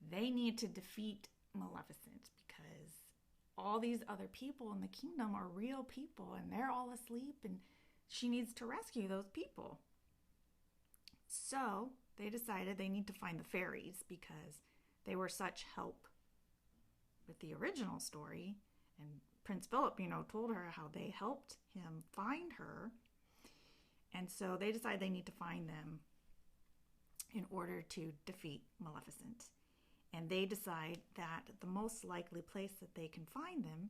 they need to defeat Maleficent because all these other people in the kingdom are real people and they're all asleep, and she needs to rescue those people. So they decided they need to find the fairies because they were such help with the original story. And Prince Philip, told her how they helped him find her. And so they decide they need to find them in order to defeat Maleficent. And they decide that the most likely place that they can find them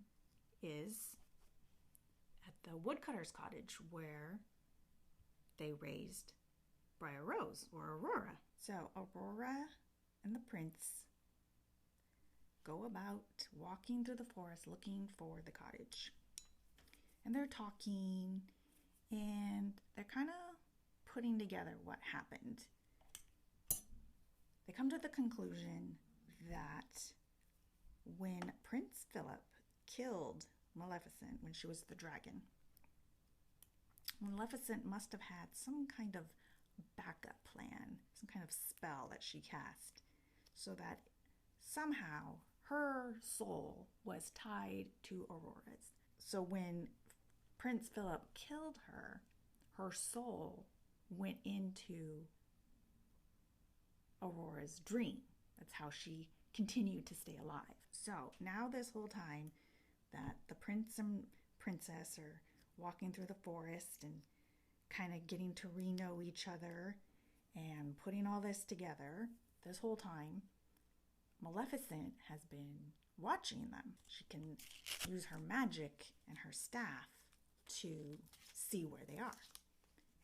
is at the woodcutter's cottage, where they raised Briar Rose, or Aurora. So Aurora and the prince go about walking through the forest looking for the cottage. And they're talking, and they're kind of putting together what happened. They come to the conclusion that when Prince Philip killed Maleficent when she was the dragon, Maleficent must have had some kind of backup plan, some kind of spell that she cast, so that somehow her soul was tied to Aurora's. So when Prince Philip killed her, her soul went into Aurora's dream. That's how she continued to stay alive. So now, this whole time that the prince and princess are walking through the forest and kind of getting to re-know each other and putting all this together, this whole time, Maleficent has been watching them. She can use her magic and her staff to see where they are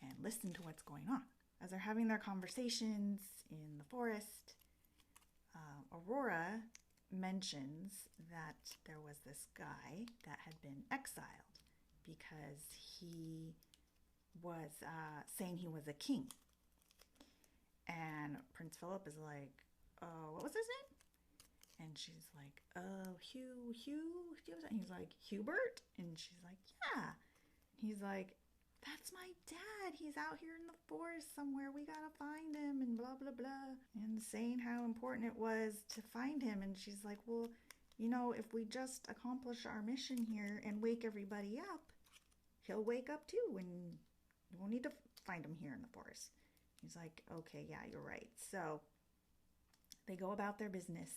and listen to what's going on. As they're having their conversations in the forest, Aurora mentions that there was this guy that had been exiled because he was saying he was a king. And Prince Philip is like, what was his name? And she's like, Hugh. And he's like, Hubert? And she's like, yeah. And he's like, that's my dad. He's out here in the forest somewhere. We gotta find him and blah, blah, blah. And saying how important it was to find him. And she's like, well, if we just accomplish our mission here and wake everybody up, he'll wake up too and we'll need to find him here in the forest. He's like, okay, yeah, you're right. So they go about their business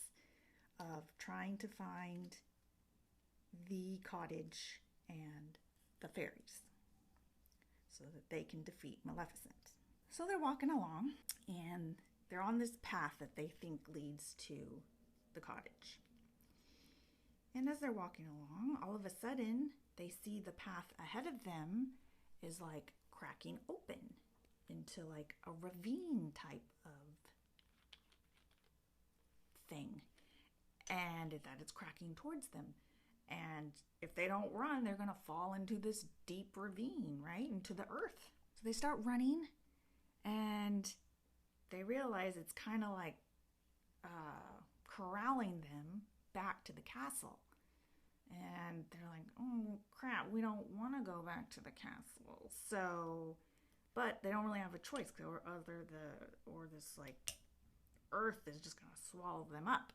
of trying to find the cottage and the fairies so that they can defeat Maleficent. So they're walking along and they're on this path that they think leads to the cottage. And as they're walking along, all of a sudden they see the path ahead of them is like cracking open into like a ravine type of thing, and that it's cracking towards them. And if they don't run, they're gonna fall into this deep ravine, right, into the earth. So they start running, and they realize it's kind of like corralling them back to the castle. And they're like, oh crap, we don't want to go back to the castle. So, but they don't really have a choice, or this like earth is just gonna swallow them up.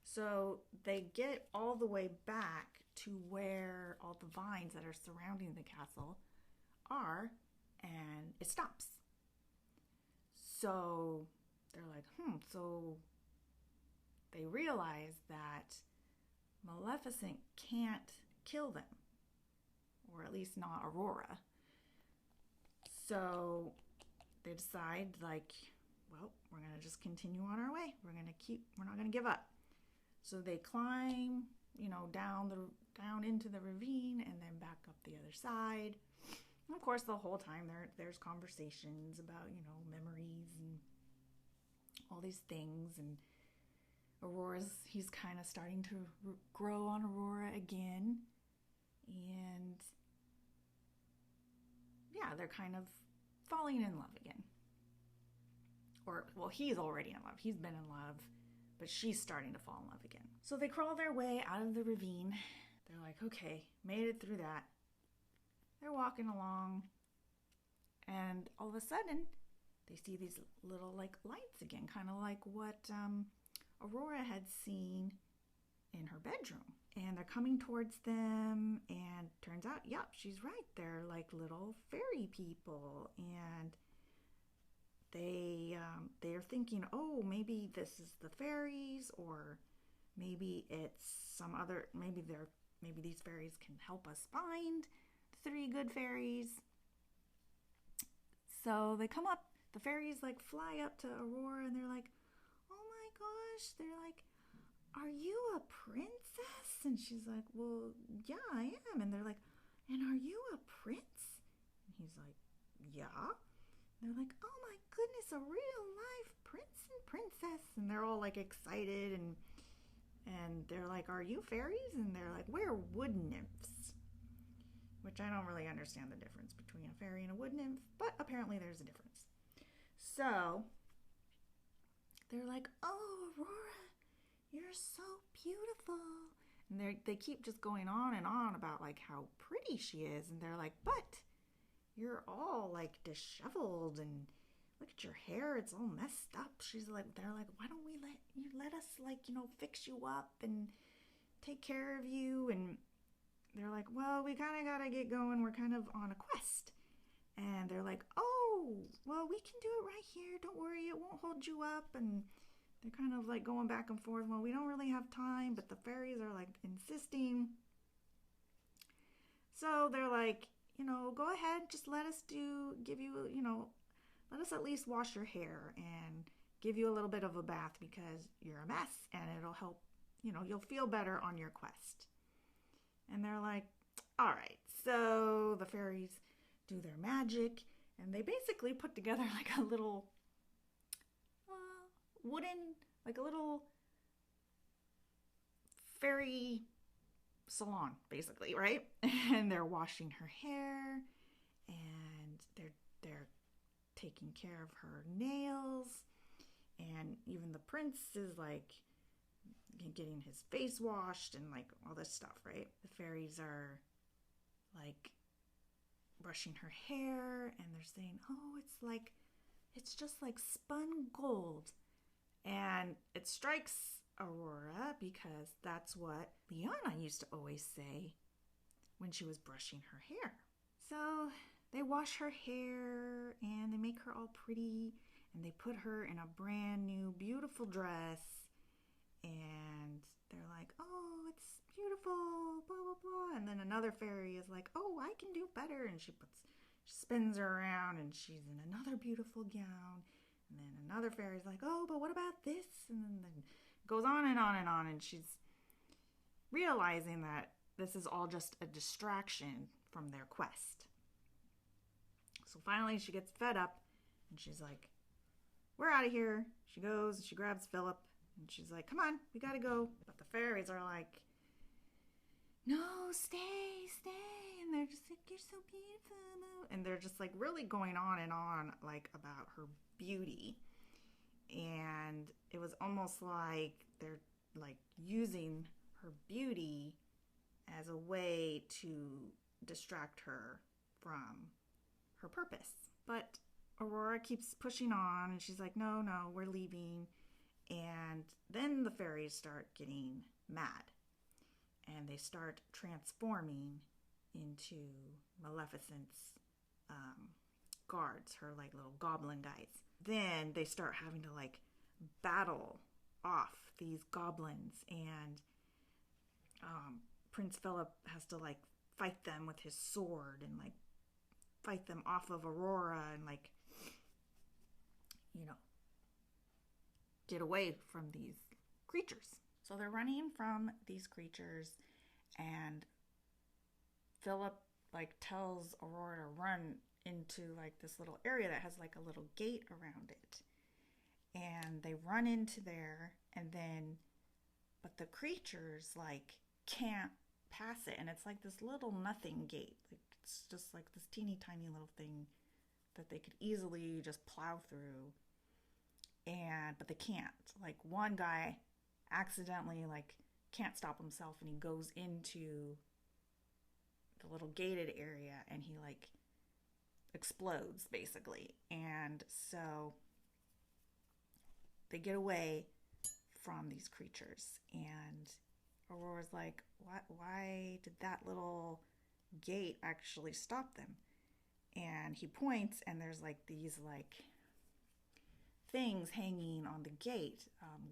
So they get all the way back to where all the vines that are surrounding the castle are, and it stops. So they're like, so they realize that Maleficent can't kill them, or at least not Aurora. So they decide, like, well, we're going to just continue on our way. We're not going to give up. So they climb, down into the ravine and then back up the other side. And of course, the whole time there's conversations about, memories and all these things. And he's kind of starting to grow on Aurora again. And yeah, they're kind of falling in love again. Or, well, he's already in love. He's been in love, but she's starting to fall in love again. So they crawl their way out of the ravine. They're like, okay, made it through that. They're walking along, and all of a sudden, they see these little, like, lights again, kind of like what Aurora had seen in her bedroom. And they're coming towards them, and turns out, yep, she's right. They're like little fairy people, and they're thinking, oh, maybe this is the fairies, or maybe it's some other, maybe these fairies can help us find the 3 good fairies. So they come up, the fairies like fly up to Aurora, and they're like, oh my gosh, they're like, are you a princess? And she's like, well, yeah, I am. And they're like, and are you a prince? And he's like, yeah. And they're like, oh my goodness, a real life prince and princess. And they're all like excited, and they're like, are you fairies? And they're like, we're wood nymphs. Which I don't really understand the difference between a fairy and a wood nymph, but apparently there's a difference. So they're like, oh, Aurora, you're so beautiful. And they keep just going on and on about like how pretty she is. And they're like, but you're all like disheveled and look at your hair, it's all messed up. They're like, why don't we let us like, fix you up and take care of you? And they're like, well, we kind of got to get going. We're kind of on a quest. And they're like, oh, well, we can do it right here. Don't worry, it won't hold you up. And they're kind of like going back and forth. Well, we don't really have time, but the fairies are like insisting. So they're like, go ahead, just let us let us at least wash your hair and give you a little bit of a bath because you're a mess and it'll help, you'll feel better on your quest. And they're like, all right. So the fairies do their magic and they basically put together like a little wooden, like a little fairy salon, basically, right? And they're washing her hair and they're taking care of her nails, and even the prince is like getting his face washed and like all this stuff, right? The fairies are like brushing her hair and they're saying, oh, it's just like spun gold. And it strikes Aurora because that's what Liana used to always say when she was brushing her hair. So they wash her hair and they make her all pretty and they put her in a brand new beautiful dress, and they're like, oh, it's beautiful, blah blah blah. And then another fairy is like, oh, I can do better, and she spins her around and she's in another beautiful gown. And then another fairy's like, oh, but what about this? And then it goes on and on and on, and she's realizing that this is all just a distraction from their quest. So finally she gets fed up and she's like, we're out of here. She goes and she grabs Philip and she's like, come on, we gotta go. But the fairies are like, no, stay. And they're just like, you're so beautiful. And they're just like really going on and on like about her beauty. And it was almost like they're like using her beauty as a way to distract her from her purpose. But Aurora keeps pushing on and she's like, no, we're leaving. And then the fairies start getting mad and they start transforming into Maleficent's guards, her like little goblin guys. Then they start having to like battle off these goblins, and Prince Philip has to like fight them with his sword and like fight them off of Aurora and like, get away from these creatures. So they're running from these creatures, and Philip like tells Aurora to run into like this little area that has like a little gate around it. And they run into there, and then but the creatures like can't pass it, and it's like this little nothing gate. Like it's just like this teeny tiny little thing that they could easily just plow through. But they can't. Like one guy accidentally like can't stop himself and he goes into the little gated area and he like explodes basically. And so they get away from these creatures, and Aurora's like, why did that little gate actually stop them? And he points, and there's like these like things hanging on the gate,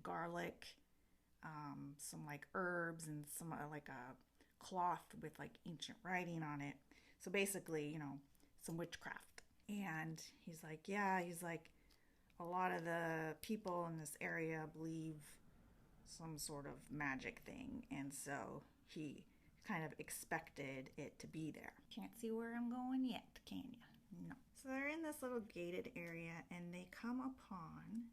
garlic, some like herbs, and some like a cloth with like ancient writing on it. So basically, some witchcraft. And he's like, a lot of the people in this area believe some sort of magic thing, and so he kind of expected it to be there. Can't see where I'm going yet, can you? No. So they're in this little gated area, and they come upon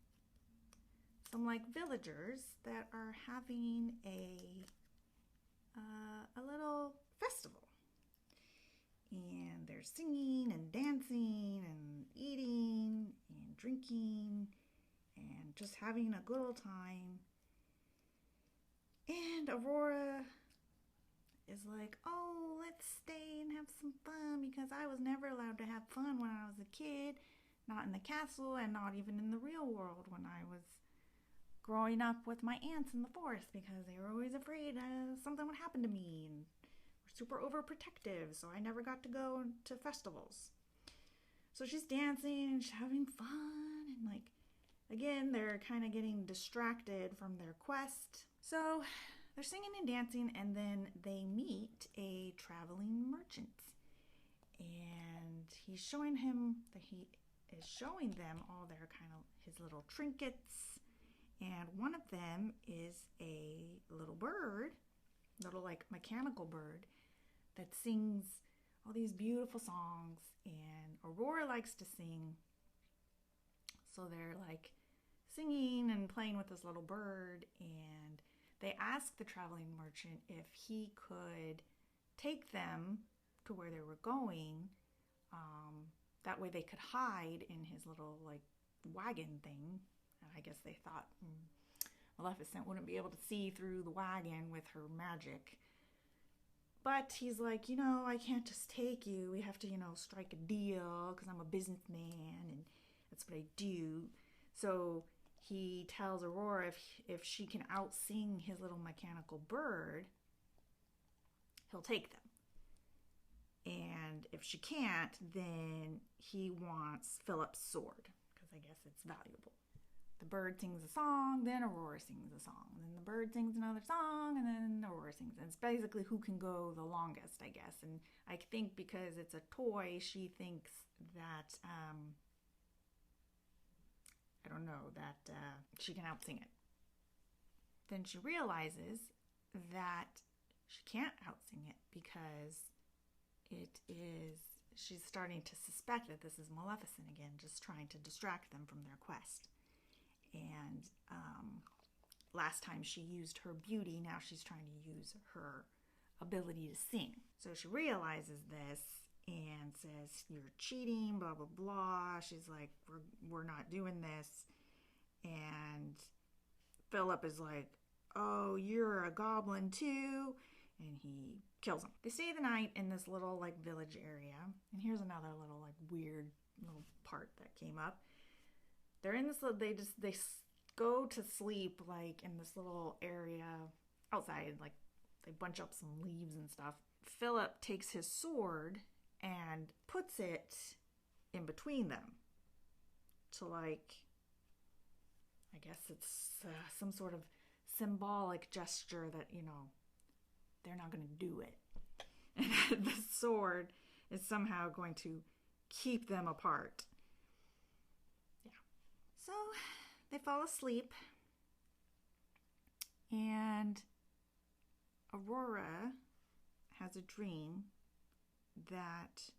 some like villagers that are having a little festival, and they're singing and dancing and eating and drinking and just having a good old time. And Aurora is like, oh, let's stay and have some fun because I was never allowed to have fun when I was a kid, not in the castle and not even in the real world when I was growing up with my aunts in the forest because they were always afraid something would happen to me and were super overprotective, so I never got to go to festivals. So she's dancing and she's having fun, and like, again, they're kind of getting distracted from their quest. So they're singing and dancing, and then they meet a traveling merchant. And he is showing them all their kind of his little trinkets. And one of them is a little bird, little like mechanical bird, that sings all these beautiful songs. And Aurora likes to sing. So they're like singing and playing with this little bird, and they asked the traveling merchant if he could take them to where they were going. That way they could hide in his little like wagon thing. And I guess they thought Maleficent wouldn't be able to see through the wagon with her magic. But he's like, I can't just take you. We have to, strike a deal because I'm a businessman and that's what I do. So he tells Aurora if she can out-sing his little mechanical bird, he'll take them. And if she can't, then he wants Philip's sword because I guess it's valuable. The bird sings a song, then Aurora sings a song. And then the bird sings another song, and then Aurora sings. And it's basically who can go the longest, I guess. And I think because it's a toy, she thinks that, that she can out-sing it. Then she realizes that she can't out-sing it because she's starting to suspect that this is Maleficent again, just trying to distract them from their quest. And last time she used her beauty, now she's trying to use her ability to sing. So she realizes this and says, you're cheating, blah, blah, blah. She's like, we're not doing this. And Philip is like, oh, you're a goblin too. And he kills him. They stay the night in this little like village area. And here's another little like weird little part that came up. They're in this, they go to sleep like in this little area outside, like they bunch up some leaves and stuff. Philip takes his sword and puts it in between them to like, I guess it's some sort of symbolic gesture that, they're not going to do it. And the sword is somehow going to keep them apart. So they fall asleep, and Aurora has a dream that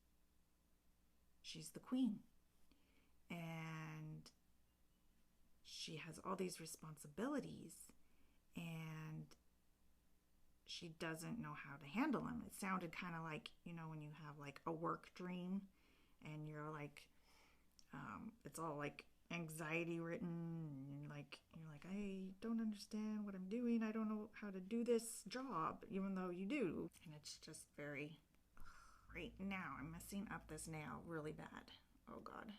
she's the queen, and she has all these responsibilities, and she doesn't know how to handle them. It sounded kind of like, when you have like a work dream, and you're like, it's all like anxiety written, and you're like, I don't understand what I'm doing. I don't know how to do this job, even though you do. And it's just very, right now I'm messing up this nail really bad. Oh God.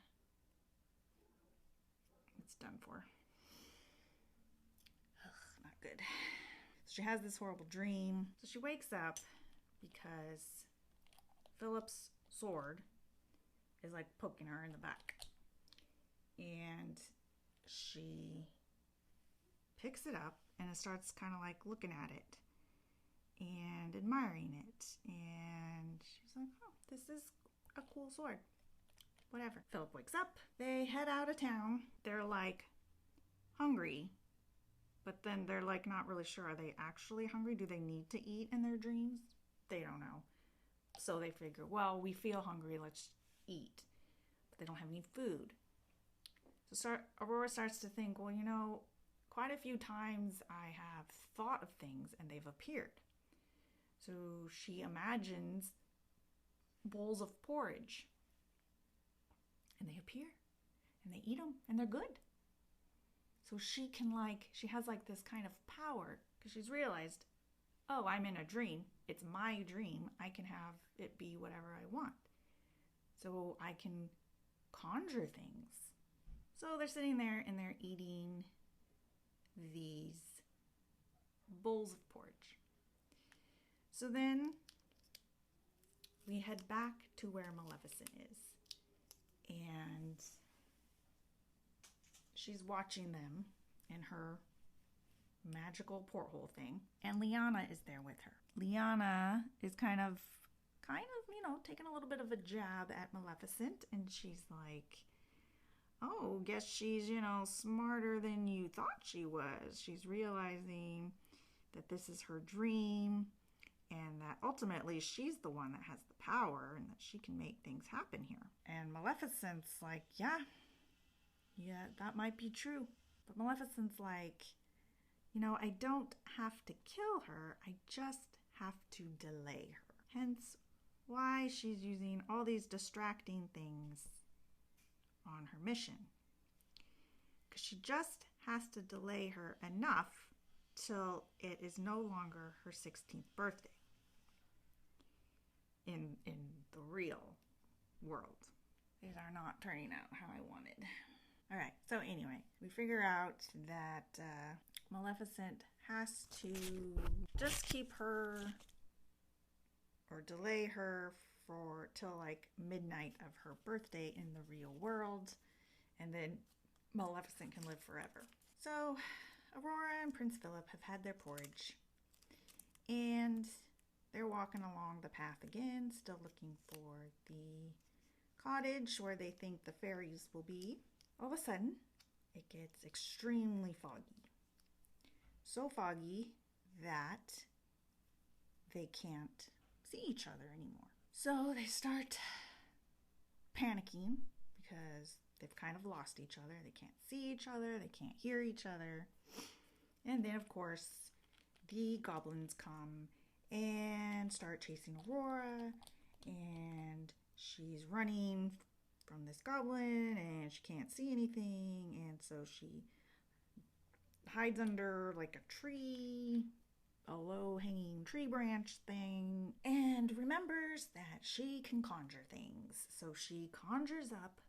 It's done for. Ugh, not good. So she has this horrible dream. So she wakes up because Philip's sword is like poking her in the back. And she picks it up and it starts kind of like looking at it and admiring it. And she's like, oh, this is a cool sword. Whatever. Philip wakes up. They head out of town. They're like hungry, but then they're like not really sure. Are they actually hungry? Do they need to eat in their dreams? They don't know. So they figure, well, we feel hungry. Let's eat. But they don't have any food. So Aurora starts to think, well, quite a few times I have thought of things and they've appeared. So she imagines bowls of porridge. And they appear. And they eat them. And they're good. So she has like this kind of power. Because she's realized oh, I'm in a dream. It's my dream. I can have it be whatever I want. So I can conjure things. So they're sitting there and they're eating these bowls of porridge. So then we head back to where Maleficent is. And she's watching them in her magical porthole thing. And Liana is there with her. Liana is kind of, taking a little bit of a jab at Maleficent. And she's like, oh, guess she's, smarter than you thought she was. She's realizing that this is her dream and that ultimately she's the one that has the power and that she can make things happen here. And Maleficent's like, yeah, that might be true. But Maleficent's like, I don't have to kill her. I just have to delay her. Hence why she's using all these distracting things on her mission. Because she just has to delay her enough till it is no longer her 16th birthday in the real world. These are not turning out how I wanted. All right, so anyway, we figure out that Maleficent has to just keep her or delay her for till like midnight of her birthday in the real world, and then Maleficent can live forever. So Aurora and Prince Philip have had their porridge, and they're walking along the path again, still looking for the cottage where they think the fairies will be. All of a sudden, it gets extremely foggy. So foggy that they can't see each other anymore. So they start panicking because they've kind of lost each other. They can't see each other. They can't hear each other. And then, of course, the goblins come and start chasing Aurora. And she's running from this goblin and she can't see anything. And so she hides under like a tree, a low-hanging tree branch thing, and remembers that she can conjure things. So she conjures up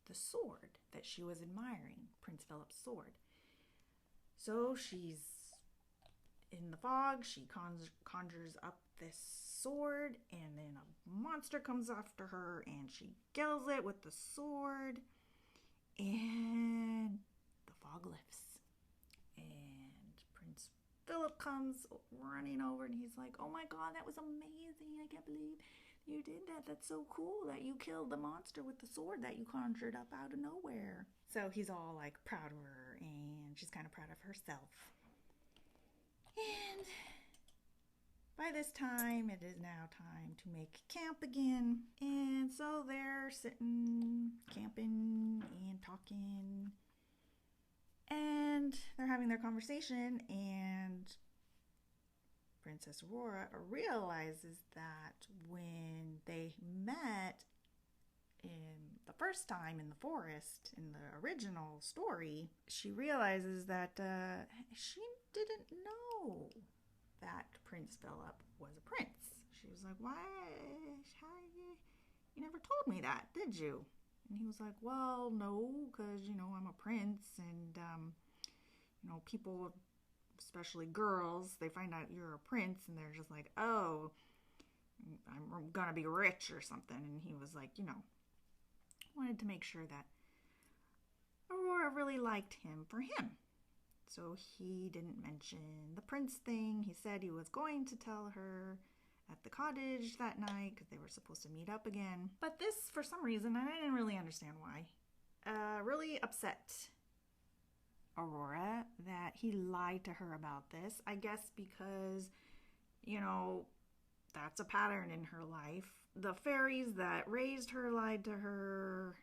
the sword that she was admiring, Prince Philip's sword. So she's in the fog, she conjures up this sword, and then a monster comes after her, and she kills it with the sword, and the fog lifts. And Prince Philip comes running over and he's like, oh my god, that was amazing. I can't believe you did that. That's so cool that you killed the monster with the sword that you conjured up out of nowhere. So he's all like proud of her, and she's kind of proud of herself. And by this time, it is now time to make camp again. And so they're sitting, camping and talking. And they're having their conversation, and Princess Aurora realizes that when they met in the first time in the forest, in the original story, she realizes that she didn't know that Prince Philip was a prince. She was like, why? How you never told me that, did you? And he was like, well, no, because, I'm a prince, and, people, especially girls, they find out you're a prince, and they're just like, oh, I'm gonna be rich or something. And he was like, wanted to make sure that Aurora really liked him for him. So he didn't mention the prince thing. He said he was going to tell her at the cottage that night because they were supposed to meet up again. But this, for some reason, and I didn't really understand why, really upset Aurora that he lied to her about this. I guess because, that's a pattern in her life. The fairies that raised her lied to her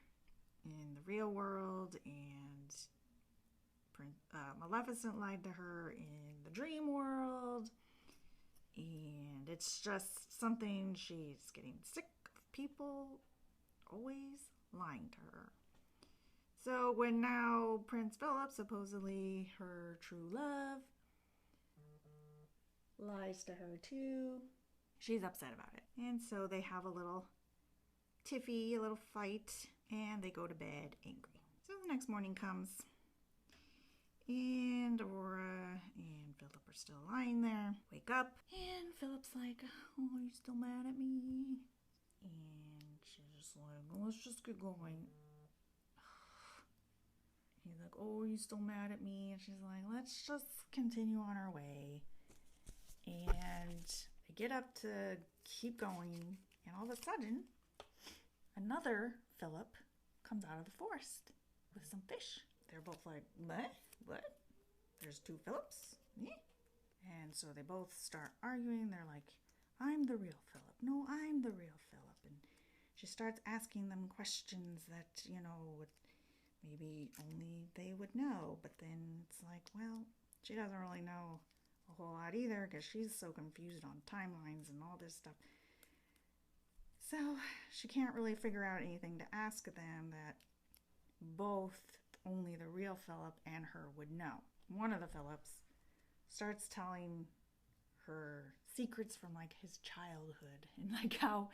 in the real world, and Maleficent lied to her in the dream world. And it's just something she's getting sick of people always lying to her. So when now Prince Philip, supposedly her true love, lies to her too. She's upset about it. And so they have a little tiffy, a little fight, and they go to bed angry. So the next morning comes, and Aurora and Philip are still lying there. Wake up, and Philip's like, oh, are you still mad at me? And she's just like, let's just get going. He's like, oh, are you still mad at me? And she's like, let's just continue on our way. And they get up to keep going, and all of a sudden, another Philip comes out of the forest with some fish. They're both like, what? What? There's two Philips? Yeah. And so they both start arguing. They're like, I'm the real Philip. No, I'm the real Philip. And she starts asking them questions that, maybe only they would know. But then it's like, well, she doesn't really know a whole lot either because she's so confused on timelines and all this stuff. So she can't really figure out anything to ask them that both only the real Philip and her would know. One of the Philips starts telling her secrets from like his childhood and like how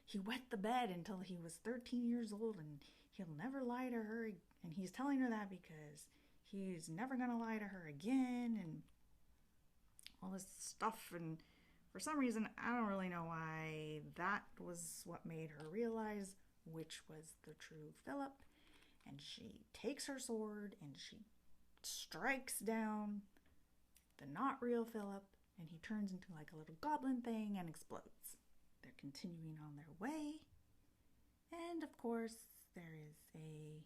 he wet the bed until he was 13 years old and he'll never lie to her. And he's telling her that because he's never going to lie to her again and all this stuff. And for some reason, I don't really know why, that was what made her realize which was the true Philip. And she takes her sword and she strikes down the not real Philip, and he turns into like a little goblin thing and explodes. They're continuing on their way, and of course there is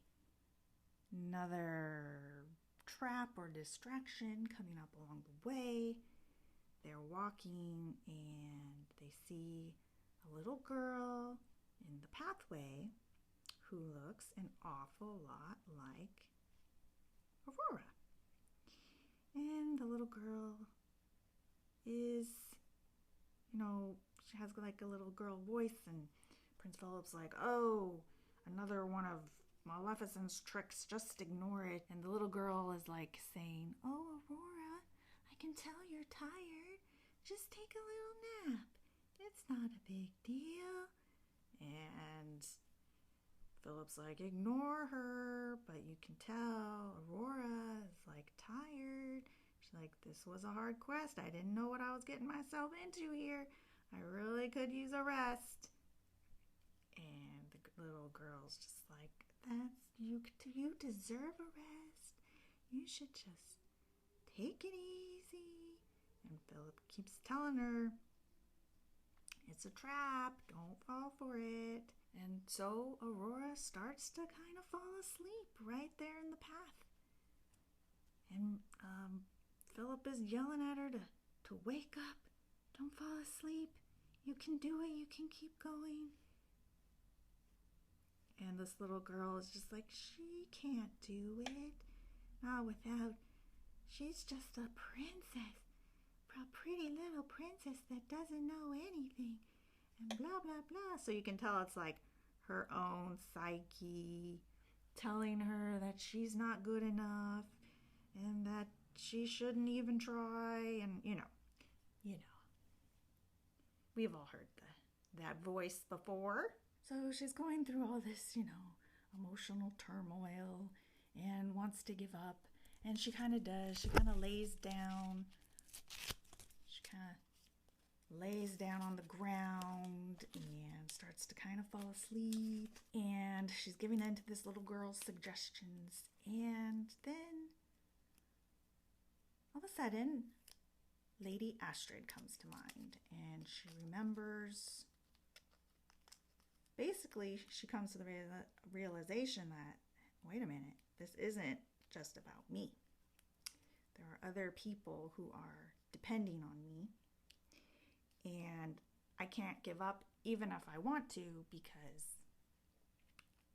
another trap or distraction coming up along the way. They're walking and they see a little girl in the pathway who looks an awful lot like Aurora. And the little girl is, she has like a little girl voice, and Prince Philip's like, oh, another one of Maleficent's tricks, just ignore it. And the little girl is like saying, oh, Aurora, I can tell you're tired. Just take a little nap. It's not a big deal. And Philip's like, ignore her, but you can tell Aurora is like tired. She's like, this was a hard quest. I didn't know what I was getting myself into here. I really could use a rest. And the little girl's just like, you deserve a rest. You should just take it easy. And Philip keeps telling her, it's a trap. Don't fall for it. And so Aurora starts to kind of fall asleep right there in the path. And Philip is yelling at her to wake up. Don't fall asleep. You can do it. You can keep going. And this little girl is just like, she can't do it. Not without. She's just a princess. A pretty little princess that doesn't know anything. And blah, blah, blah. So you can tell it's like her own psyche telling her that she's not good enough and that she shouldn't even try. And, we've all heard that voice before. So she's going through all this, emotional turmoil and wants to give up. And she kind of does. She kind of lays down. Lays down on the ground and starts to kind of fall asleep, and she's giving in to this little girl's suggestions. And then all of a sudden Lady Astrid comes to mind, and she remembers, basically she comes to the realization that, wait a minute, this isn't just about me. There are other people who are depending on me, and I can't give up even if I want to, because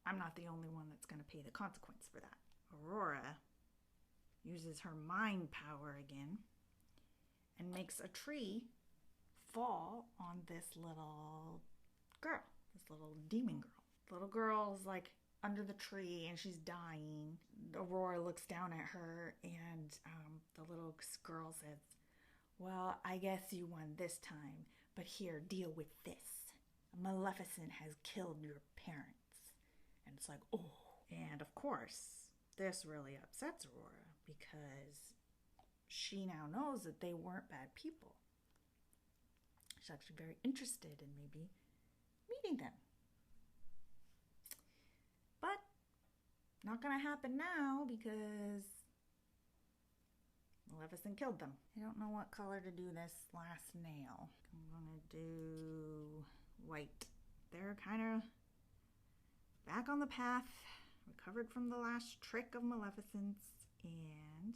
I'm not the only one that's going to pay the consequence for that. Aurora uses her mind power again and makes a tree fall on this little girl, this little demon girl. The little girl is like under the tree and she's dying. Aurora looks down at her, and the little girl says, Well, I guess you won this time, but here, deal with this. Maleficent has killed your parents. And it's like, oh. And of course, this really upsets Aurora because she now knows that they weren't bad people. She's actually very interested in maybe meeting them. But not gonna happen now because Maleficent killed them. I don't know what color to do this last nail. I'm gonna do white. They're kind of back on the path, recovered from the last trick of Maleficent's, and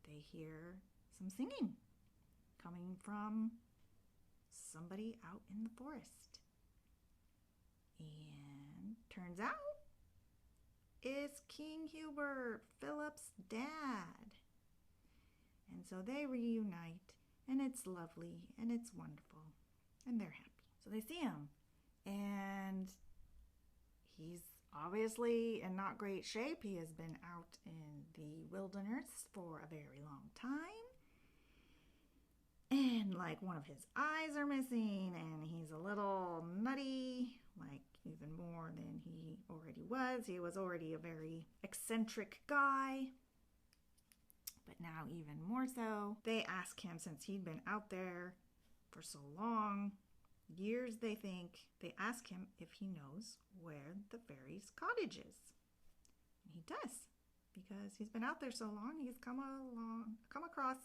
they hear some singing coming from somebody out in the forest. And turns out it's King Hubert, Philip's dad. And so they reunite, and it's lovely, and it's wonderful, and they're happy. So they see him, and he's obviously in not great shape. He has been out in the wilderness for a very long time. And like one of his eyes are missing, and he's a little nutty, like even more than he already was. He was already a very eccentric guy, but now even more so. They ask him, since he'd been out there for so long, years they think, they ask him if he knows where the fairy's cottage is. And he does, because he's been out there so long, he's come across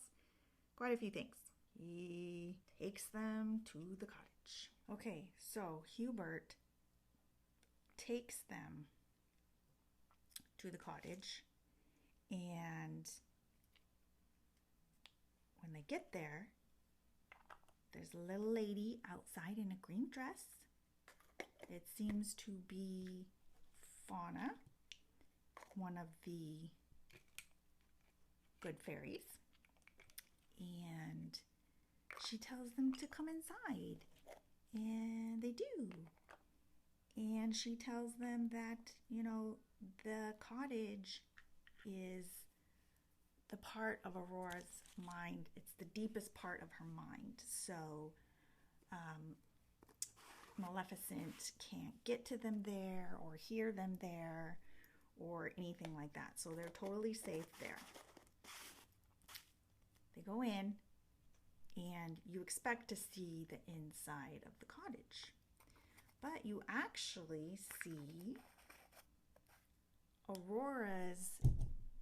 quite a few things. He takes them to the cottage. Okay, so Hubert takes them to the cottage, and when they get there, there's a little lady outside in a green dress. It seems to be Fauna, one of the good fairies. And she tells them to come inside. And they do. And she tells them that, the cottage is the part of Aurora's mind. It's the deepest part of her mind. So Maleficent can't get to them there or hear them there or anything like that. So they're totally safe there. They go in, and you expect to see the inside of the cottage. But you actually see Aurora's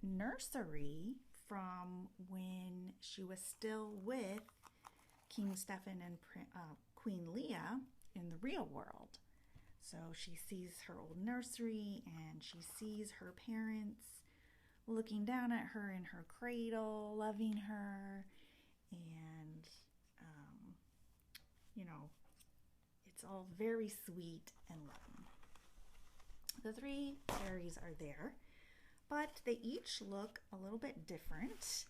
nursery from when she was still with King Stephen and Queen Leah in the real world. So she sees her old nursery, and she sees her parents looking down at her in her cradle, loving her, and it's all very sweet and loving. The three fairies are there, but they each look a little bit different.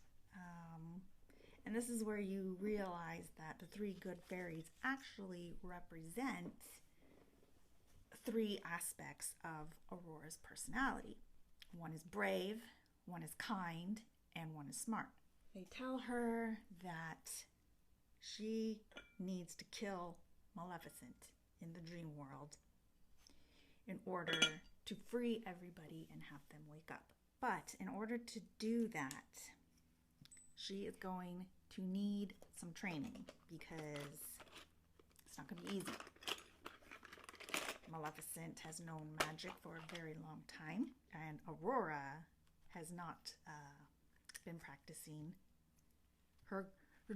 And this is where you realize that the three good fairies actually represent three aspects of Aurora's personality. One is brave, one is kind, and one is smart. They tell her that she needs to kill Maleficent in the dream world in order to free everybody and have them wake up. But in order to do that, she is going to need some training because it's not going to be easy. Maleficent has known magic for a very long time, and Aurora has not been practicing her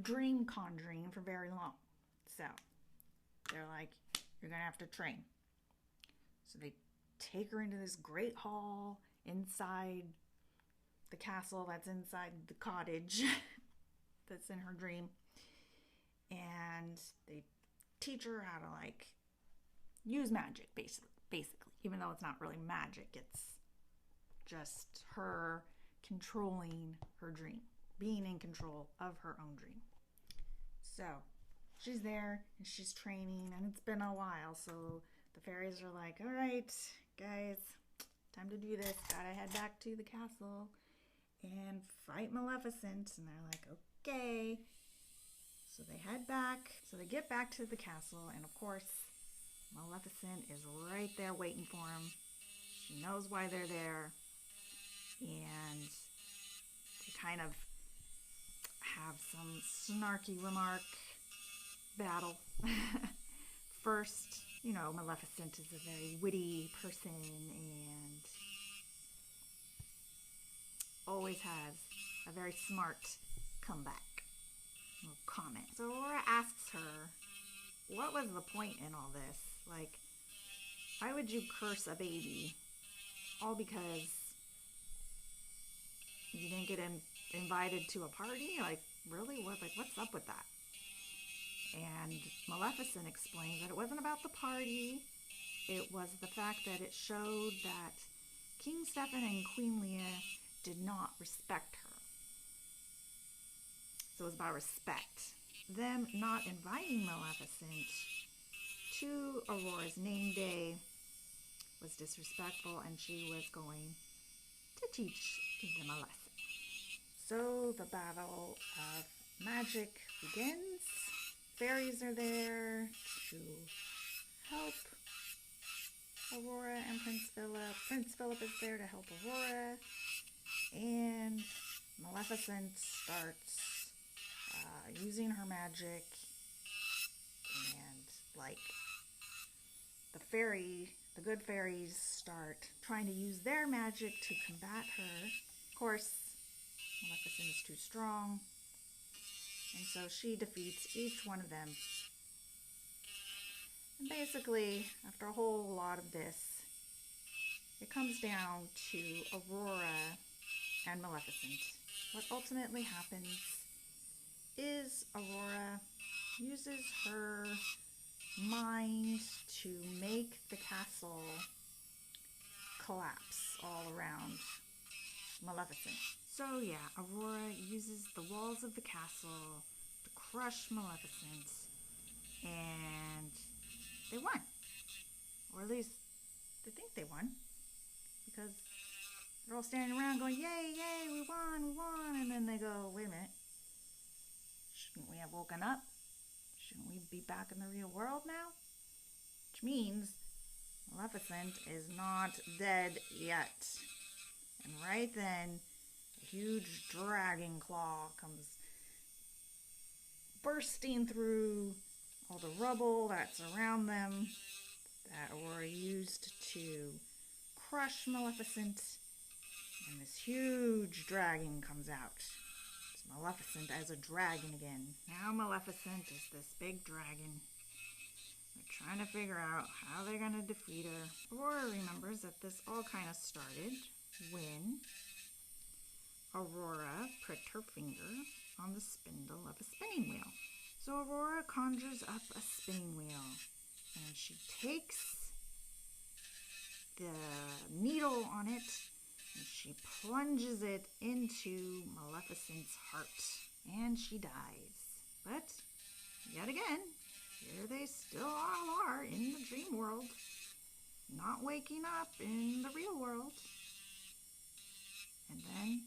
dream conjuring for very long. So they're like, you're going to have to train. So they take her into this great hall inside the castle that's inside the cottage that's in her dream. And they teach her how to use magic, basically. Even though it's not really magic, it's just her controlling her dream, being in control of her own dream. So she's there and she's training, and it's been a while. So the fairies are like, all right, guys, time to do this. Gotta head back to the castle and fight Maleficent. And they're like, okay. So they head back. So they get back to the castle, and of course, Maleficent is right there waiting for them. She knows why they're there, and they kind of have some snarky remark battle. First, Maleficent is a very witty person and always has a very smart comeback or comment. So Aurora asks her, what was the point in all this? Like, why would you curse a baby? All because you didn't get invited to a party? Like, really? What's up with that? And Maleficent explains that it wasn't about the party. It was the fact that it showed that King Stephen and Queen Leah did not respect her. So it was about respect. Them not inviting Maleficent to Aurora's name day was disrespectful, and she was going to teach them a lesson. So the battle of magic begins. Fairies are there to help Aurora and Prince Philip. Prince Philip is there to help Aurora, and Maleficent starts using her magic, and the good fairies start trying to use their magic to combat her. Of course, Maleficent is too strong, and so she defeats each one of them. And basically, after a whole lot of this, it comes down to Aurora and Maleficent. What ultimately happens is Aurora uses her mind to make the castle collapse all around Maleficent. So yeah, Aurora uses the walls of the castle to crush Maleficent, and they won. Or at least they think they won, because they're all standing around going, yay, yay, we won, and then they go, wait a minute, shouldn't we have woken up? Shouldn't we be back in the real world now? Which means Maleficent is not dead yet. And right then, a huge dragon claw comes bursting through all the rubble that's around them that Aurora used to crush Maleficent. And this huge dragon comes out. It's Maleficent as a dragon again. Now Maleficent is this big dragon. They're trying to figure out how they're going to defeat her. Aurora remembers that this all kind of started when Aurora pricked her finger on the spindle of a spinning wheel. So Aurora conjures up a spinning wheel, and she takes the needle on it and she plunges it into Maleficent's heart, and she dies. But yet again, here they still all are in the dream world, not waking up in the real world. And then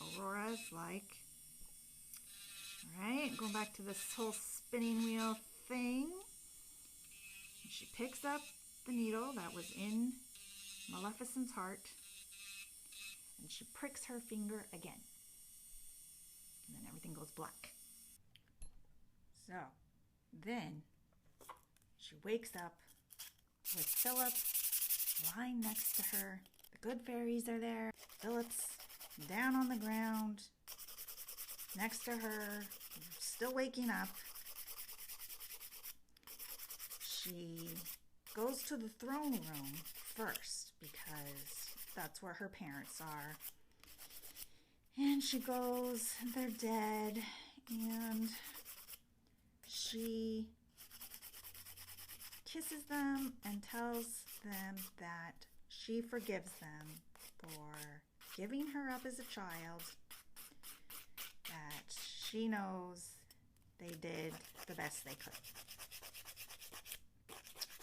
Aurora's like, alright, going back to this whole spinning wheel thing. And she picks up the needle that was in Maleficent's heart, and she pricks her finger again. And then everything goes black. So, then she wakes up with Philip lying next to her. The good fairies are there. Philip's down on the ground next to her, still waking up. She goes to the throne room first because that's where her parents are. And she goes, they're dead, and she kisses them and tells them that she forgives them for giving her up as a child, that she knows they did the best they could.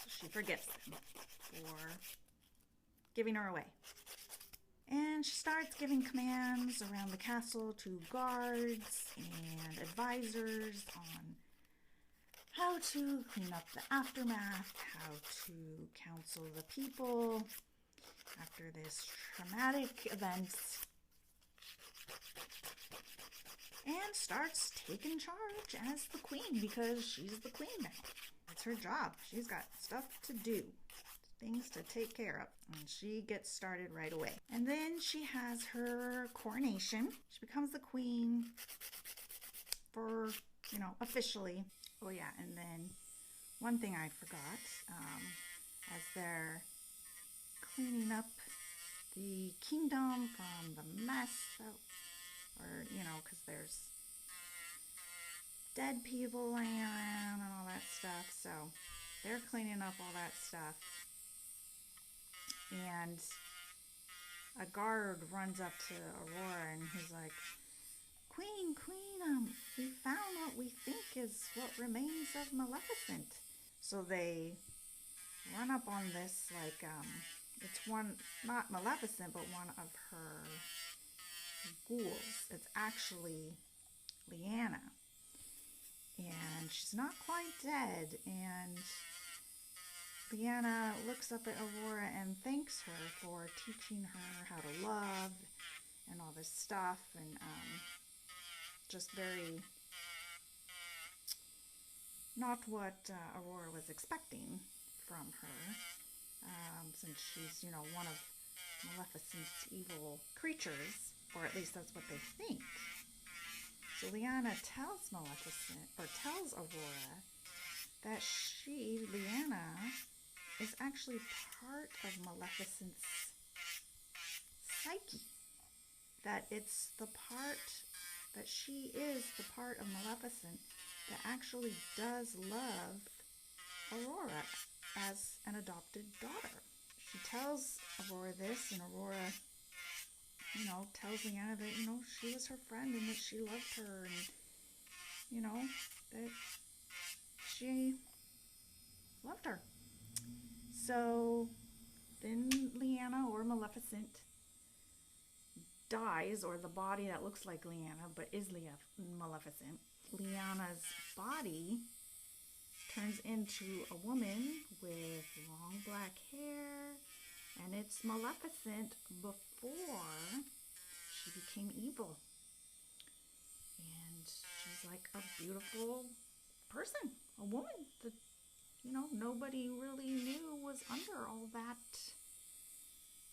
She forgives them for giving her away. And she starts giving commands around the castle to guards and advisors on how to clean up the aftermath, how to counsel the people after this traumatic event, and starts taking charge as the queen because she's the queen now. It's her job. She's got stuff to do, things to take care of, and she gets started right away. And then she has her coronation. She becomes the queen for, officially. Oh yeah, and then one thing I forgot, as they're cleaning up the kingdom from the mess, because there's dead people laying around and all that stuff, so they're cleaning up all that stuff. And a guard runs up to Aurora and he's like, Queen, we found what we think is what remains of Maleficent. So they run up on this, it's one, not Maleficent, but one of her ghouls. It's actually Lyanna. And she's not quite dead, and Lyanna looks up at Aurora and thanks her for teaching her how to love and all this stuff, and just very not what Aurora was expecting from her, since she's, one of Maleficent's evil creatures, or at least that's what they think. So Lyanna tells Aurora that Lyanna, is actually part of Maleficent's psyche. That it's the part, that she is the part of Maleficent that actually does love Aurora as an adopted daughter. She tells Aurora this, and Aurora, tells Lyanna that, she was her friend and that she loved her, and, that she loved her. So then Lyanna, or Maleficent, dies, or the body that looks like Lyanna but is Maleficent. Lyanna's body turns into a woman with long black hair, and it's Maleficent before she became evil. And she's like a beautiful person, a woman that, nobody really knew was under all that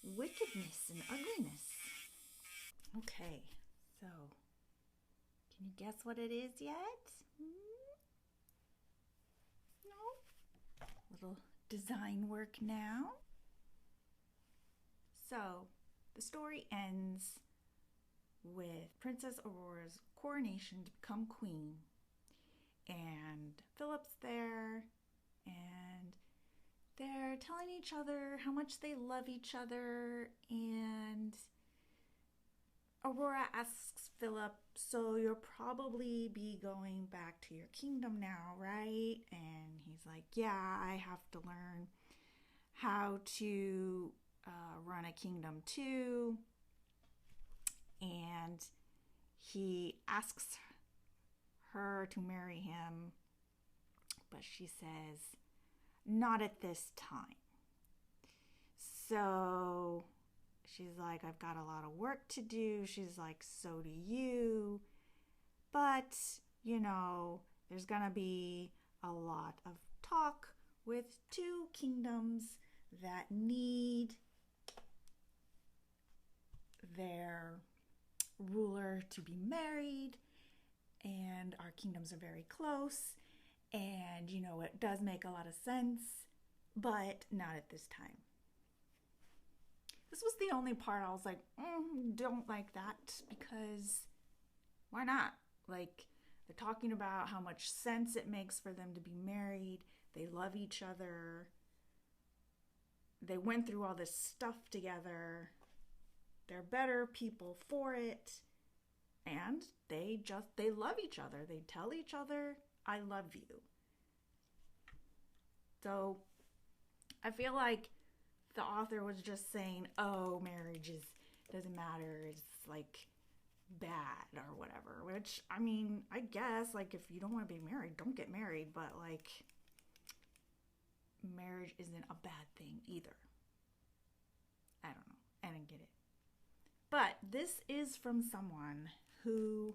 wickedness and ugliness. Okay, so can you guess what it is yet? No? Little design work now. So the story ends with Princess Aurora's coronation to become queen, and Philip's there, and they're telling each other how much they love each other, and Aurora asks Philip, so you'll probably be going back to your kingdom now, right? And he's like, yeah, I have to learn how to run a kingdom too. And he asks her to marry him, but she says, not at this time. So she's like, I've got a lot of work to do. She's like, so do you. But, there's going to be a lot of talk with two kingdoms that need their ruler to be married. And our kingdoms are very close. And, it does make a lot of sense, but not at this time. This was the only part I was like, don't like that, because why not? Like, they're talking about how much sense it makes for them to be married. They love each other. They went through all this stuff together. They're better people for it. And they love each other. They tell each other, I love you. So I feel like the author was just saying, oh, marriage is doesn't matter, it's like bad or whatever. Which, I mean, I guess, like, if you don't want to be married, don't get married, but like, marriage isn't a bad thing either. I don't know. I didn't get it. But this is from someone who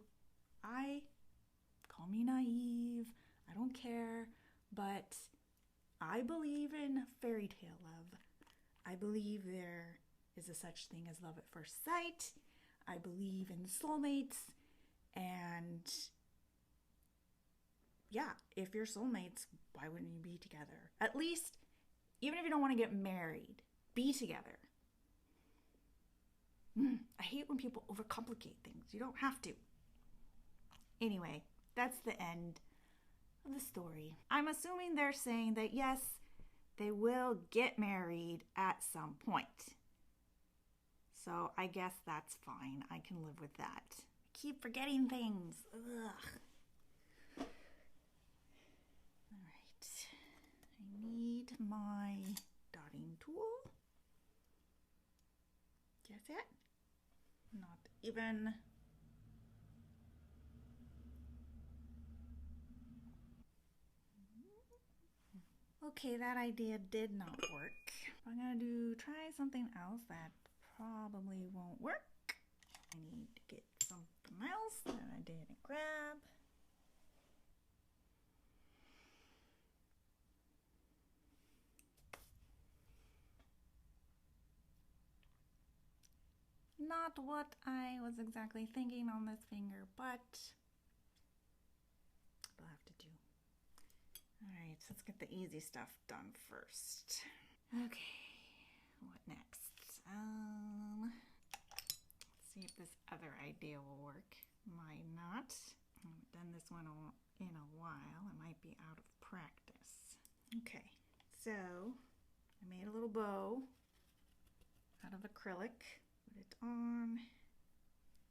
call me naive, I don't care, but I believe in fairy tale love. I believe there is a such thing as love at first sight. I believe in soulmates, and yeah, if you're soulmates, why wouldn't you be together? At least, even if you don't want to get married, be together. I hate when people overcomplicate things. You don't have to. Anyway, that's the end of the story. I'm assuming they're saying that yes, they will get married at some point. So I guess that's fine. I can live with that. I keep forgetting things. Ugh. Alright. I need my dotting tool. Guess it? Not even. Okay, that idea did not work. I'm gonna try something else that probably won't work. I need to get something else that I didn't grab. Not what I was exactly thinking on this finger, but we'll have to do. Alright, so let's get the easy stuff done first. Okay, what next? Let's see if this other idea will work. Might not. I haven't done this one in a while. I might be out of practice. Okay, so I made a little bow out of acrylic. Put it on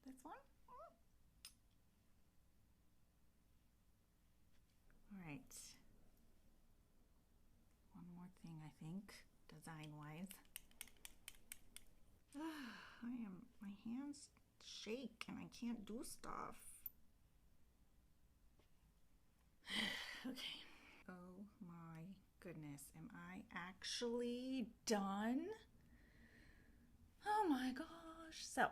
this one. All right. One more thing, I think, design-wise. My hands shake and I can't do stuff. Okay. Oh my goodness, am I actually done? Oh my gosh. So,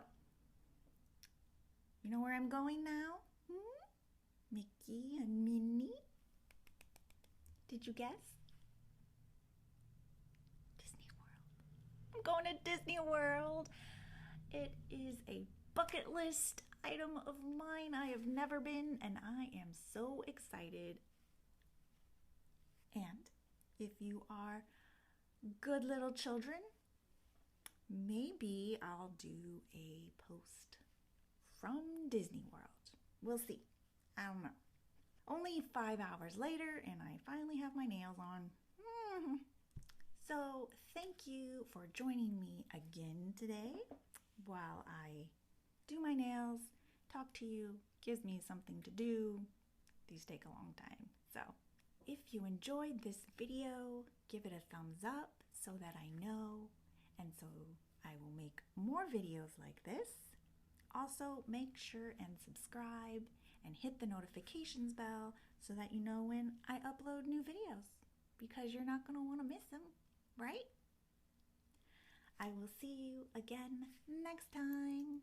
you know where I'm going now? Mickey and Minnie? Did you guess? Disney World. I'm going to Disney World. It is a bucket list item of mine. I have never been, and I am so excited. And if you are good little children, maybe I'll do a post from Disney World. We'll see. I don't know. Only 5 hours later, and I finally have my nails on. So thank you for joining me again today while I do my nails, talk to you, gives me something to do. These take a long time. So if you enjoyed this video, give it a thumbs up so that I know, and so I will make more videos like this. Also, make sure and subscribe and hit the notifications bell so that you know when I upload new videos, because you're not going to want to miss them, right? I will see you again next time.